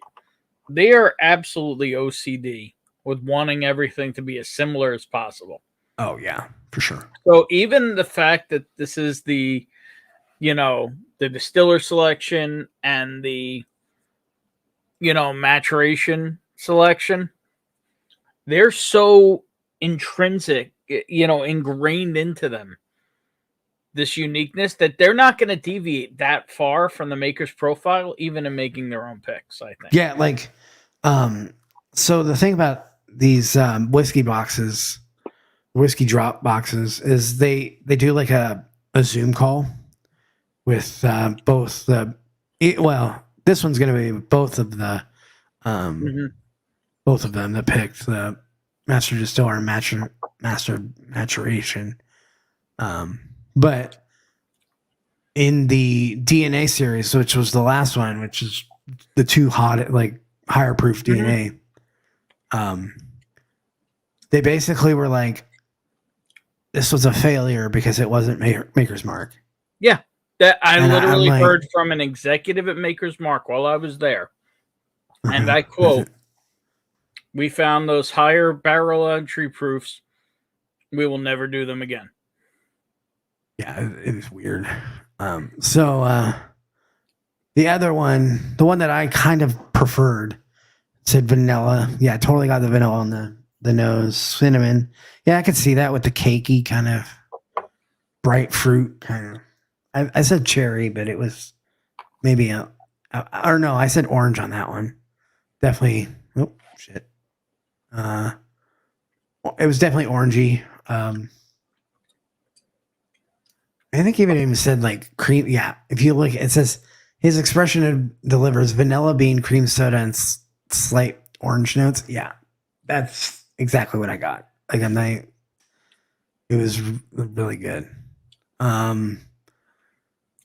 They are absolutely OCD with wanting everything to be as similar as possible. Oh yeah, for sure. So even the fact that this is the distiller selection and the, maturation selection, they're so intrinsic, ingrained into them, this uniqueness, that they're not going to deviate that far from the Maker's profile, even in making their own picks, I think. Yeah. Like, so the thing about these whiskey drop boxes is they do like a Zoom call with both this one's going to be both of the both of them that picked the master distiller and master maturation. But in the DNA series, which was the last one, which is the two hot, like higher proof DNA. They basically were like, this was a failure because it wasn't Maker's Mark. Yeah. That I literally like, heard from an executive at Maker's Mark while I was there. And I quote, "We found those higher barrel entry proofs. We will never do them again." Yeah, it was weird. So the other one, the one that I kind of preferred, said vanilla. Yeah, I totally got the vanilla on the nose. Cinnamon. Yeah, I could see that with the cakey kind of bright fruit kind of. I said cherry, but it was maybe or no, I said orange on that one. Definitely. Oh shit. It was definitely orangey. I think even said like cream. Yeah, if you look, it says his expression delivers vanilla bean, cream soda, and slight orange notes. Yeah, that's exactly what I got. Like it was really good.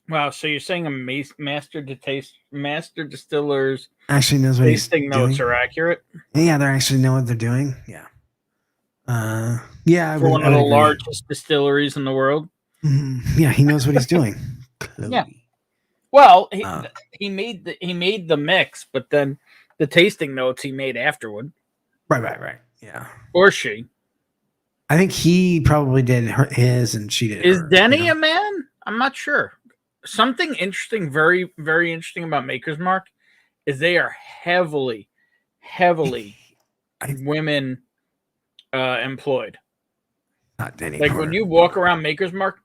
Wow, so you're saying a master distillers actually knows what tasting notes are accurate? Yeah, they actually know what they're doing. Yeah. Yeah. For one of the largest distilleries in the world. Yeah, he knows what he's doing. Yeah. Well, he made the mix, but then the tasting notes he made afterward. Right. Yeah. Or she. I think he probably did his, and she did. Is Denny a man? I'm not sure. Something interesting, very, very interesting about Maker's Mark is they are heavily women employed. Not Denny. Like when you walk around Maker's Mark,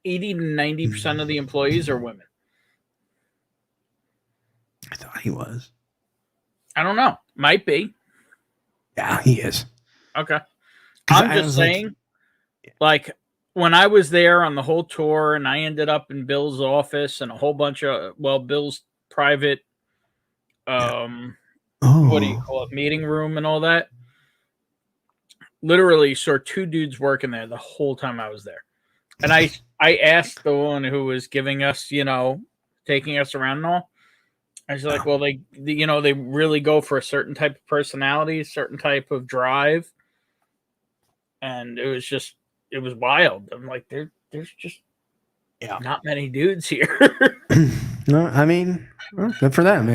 80 to 90% of the employees are women. I thought he was. I don't know. Might be. Yeah, he is. Okay. I'm just saying, like when I was there on the whole tour and I ended up in Bill's office and a whole bunch of, Bill's private, what do you call it, meeting room and all that. Literally saw two dudes working there the whole time I was there. And I asked the one who was giving us, taking us around and all. I was like, well, they really go for a certain type of personality, a certain type of drive. And it was wild. I'm like, there's just not many dudes here. No, I mean, well, good for them,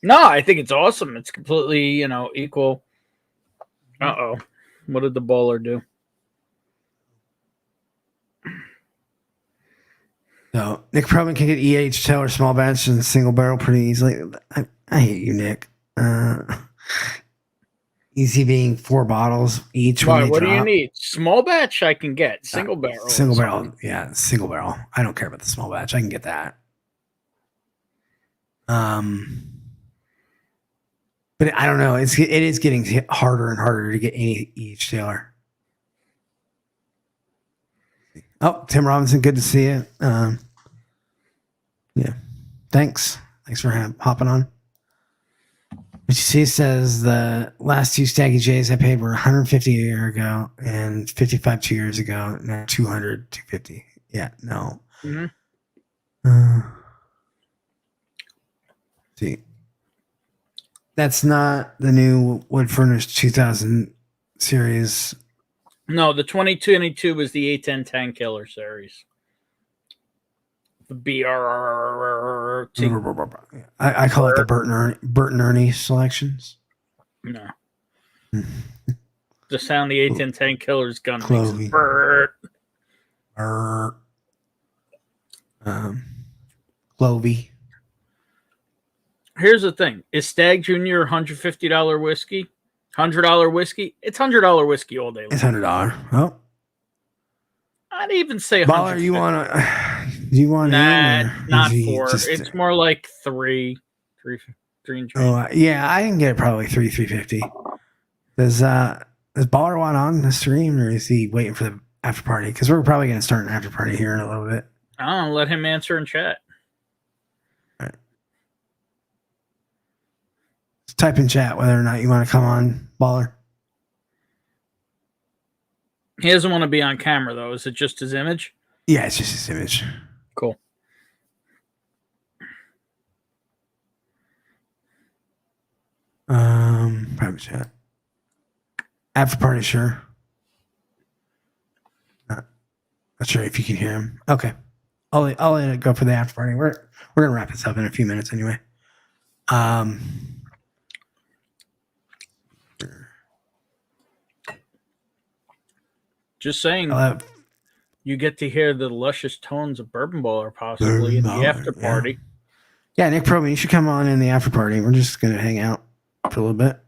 No, I think it's awesome. It's completely, equal. Uh-oh. What did the bowler do? So Nick Probman can get EH Taylor small batch and single barrel pretty easily. I hate you, Nick. Easy being 4 bottles each. Why? What do you need? Small batch I can get. Single barrel. Single barrel. Yeah, single barrel. I don't care about the small batch. I can get that. But I don't know. It is getting harder and harder to get any EH Taylor. Oh, Tim Robinson, good to see you. Yeah, thanks for hopping on. What you see says the last 2 Staggy J's I paid were $150 a year ago and $55 2 years ago. Now $200, $250. Yeah, no. See, that's not the new Wood Furnace 2000 series. No, the 2022 was the A10 Tank Killer series. The BRRT. I call it the Bert and Ernie selections. No. The sound the A10 Tank Killer's gun makes is Bert. Clovey. Here's the thing. Is Stag Junior $150 whiskey? $100 whiskey? It's $100 whiskey all day long. It's $100. Oh. I'd even say $100. You want not 4. It's more like 3 and change. Oh yeah, I can get it probably $350. Does Baller want on the stream, or is he waiting for the after party? Because we're probably going to start an after party here in a little bit. I'll let him answer in chat. All right. Just type in chat whether or not you want to come on, Baller. He doesn't want to be on camera, though. Is it just his image? Yeah, it's just his image. Cool. Private chat. After party, sure. Not sure if you can hear him. Okay. I'll let it go for the after party. We're gonna wrap this up in a few minutes anyway. Just saying, you get to hear the luscious tones of Bourbon Baller possibly in the after party. Yeah, Nick Probin, you should come on in the after party. We're just gonna hang out for a little bit.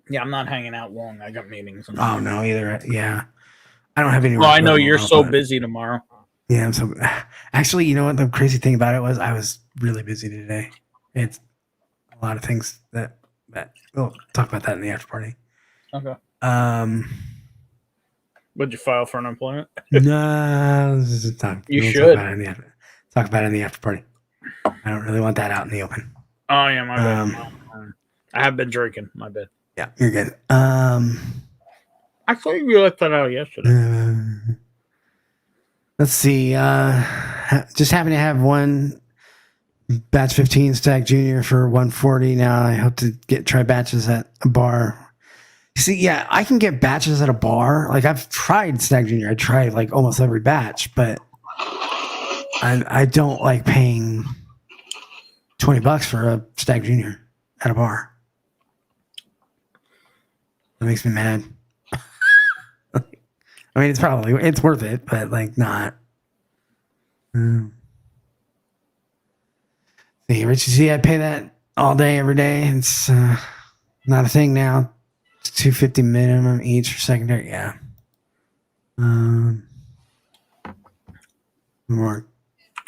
Yeah, I'm not hanging out long. I got meetings. Oh no, either. Yeah, I don't have any. Well, I know you're so busy tomorrow. Yeah, I'm so. Actually, you know what? The crazy thing about it was I was really busy today. It's a lot of things that we'll talk about that in the after party. Okay. Would you file for unemployment? No, this is talk. You should talk about it in the after party. I don't really want that out in the open. Oh yeah, my bad. I have been drinking. My bad. Yeah, you're good. I thought you let that out yesterday. Let's see. Just happen to have one batch 15 Stag Junior for 140. Now I hope to try batches at a bar. See, yeah, I can get batches at a bar. Like I've tried Stag Junior. I tried like almost every batch, but I don't like paying $20 for a Stag Junior at a bar. That makes me mad. I mean, it's worth it, but like not. See, Richie, I pay that all day, every day. It's not a thing now. It's $250 minimum each for secondary. Yeah. More,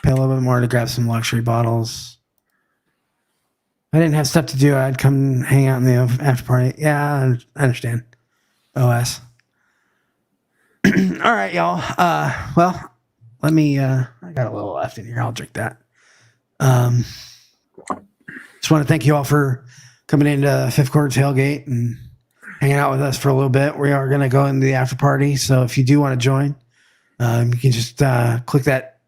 pay a little bit more to grab some luxury bottles. If I didn't have stuff to do, I'd come hang out in the after party. Yeah, I understand. OS. All right, y'all. Well, let me. I got a little left in here. I'll drink that. Just want to thank you all for coming into Fifth Quarter Tailgate and hanging out with us for a little bit. We are going to go into the after party, so if you do want to join, you can just click that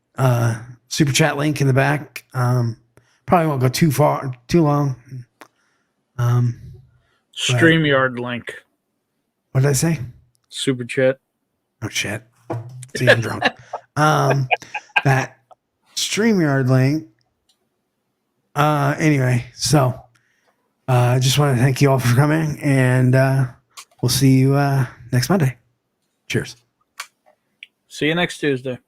super chat link in the back. Probably won't go too long. StreamYard link. What did I say? Super chat. Oh shit! See, I'm drunk. That StreamYard link. Anyway, so I just want to thank you all for coming, and we'll see you next Monday. Cheers. See you next Tuesday.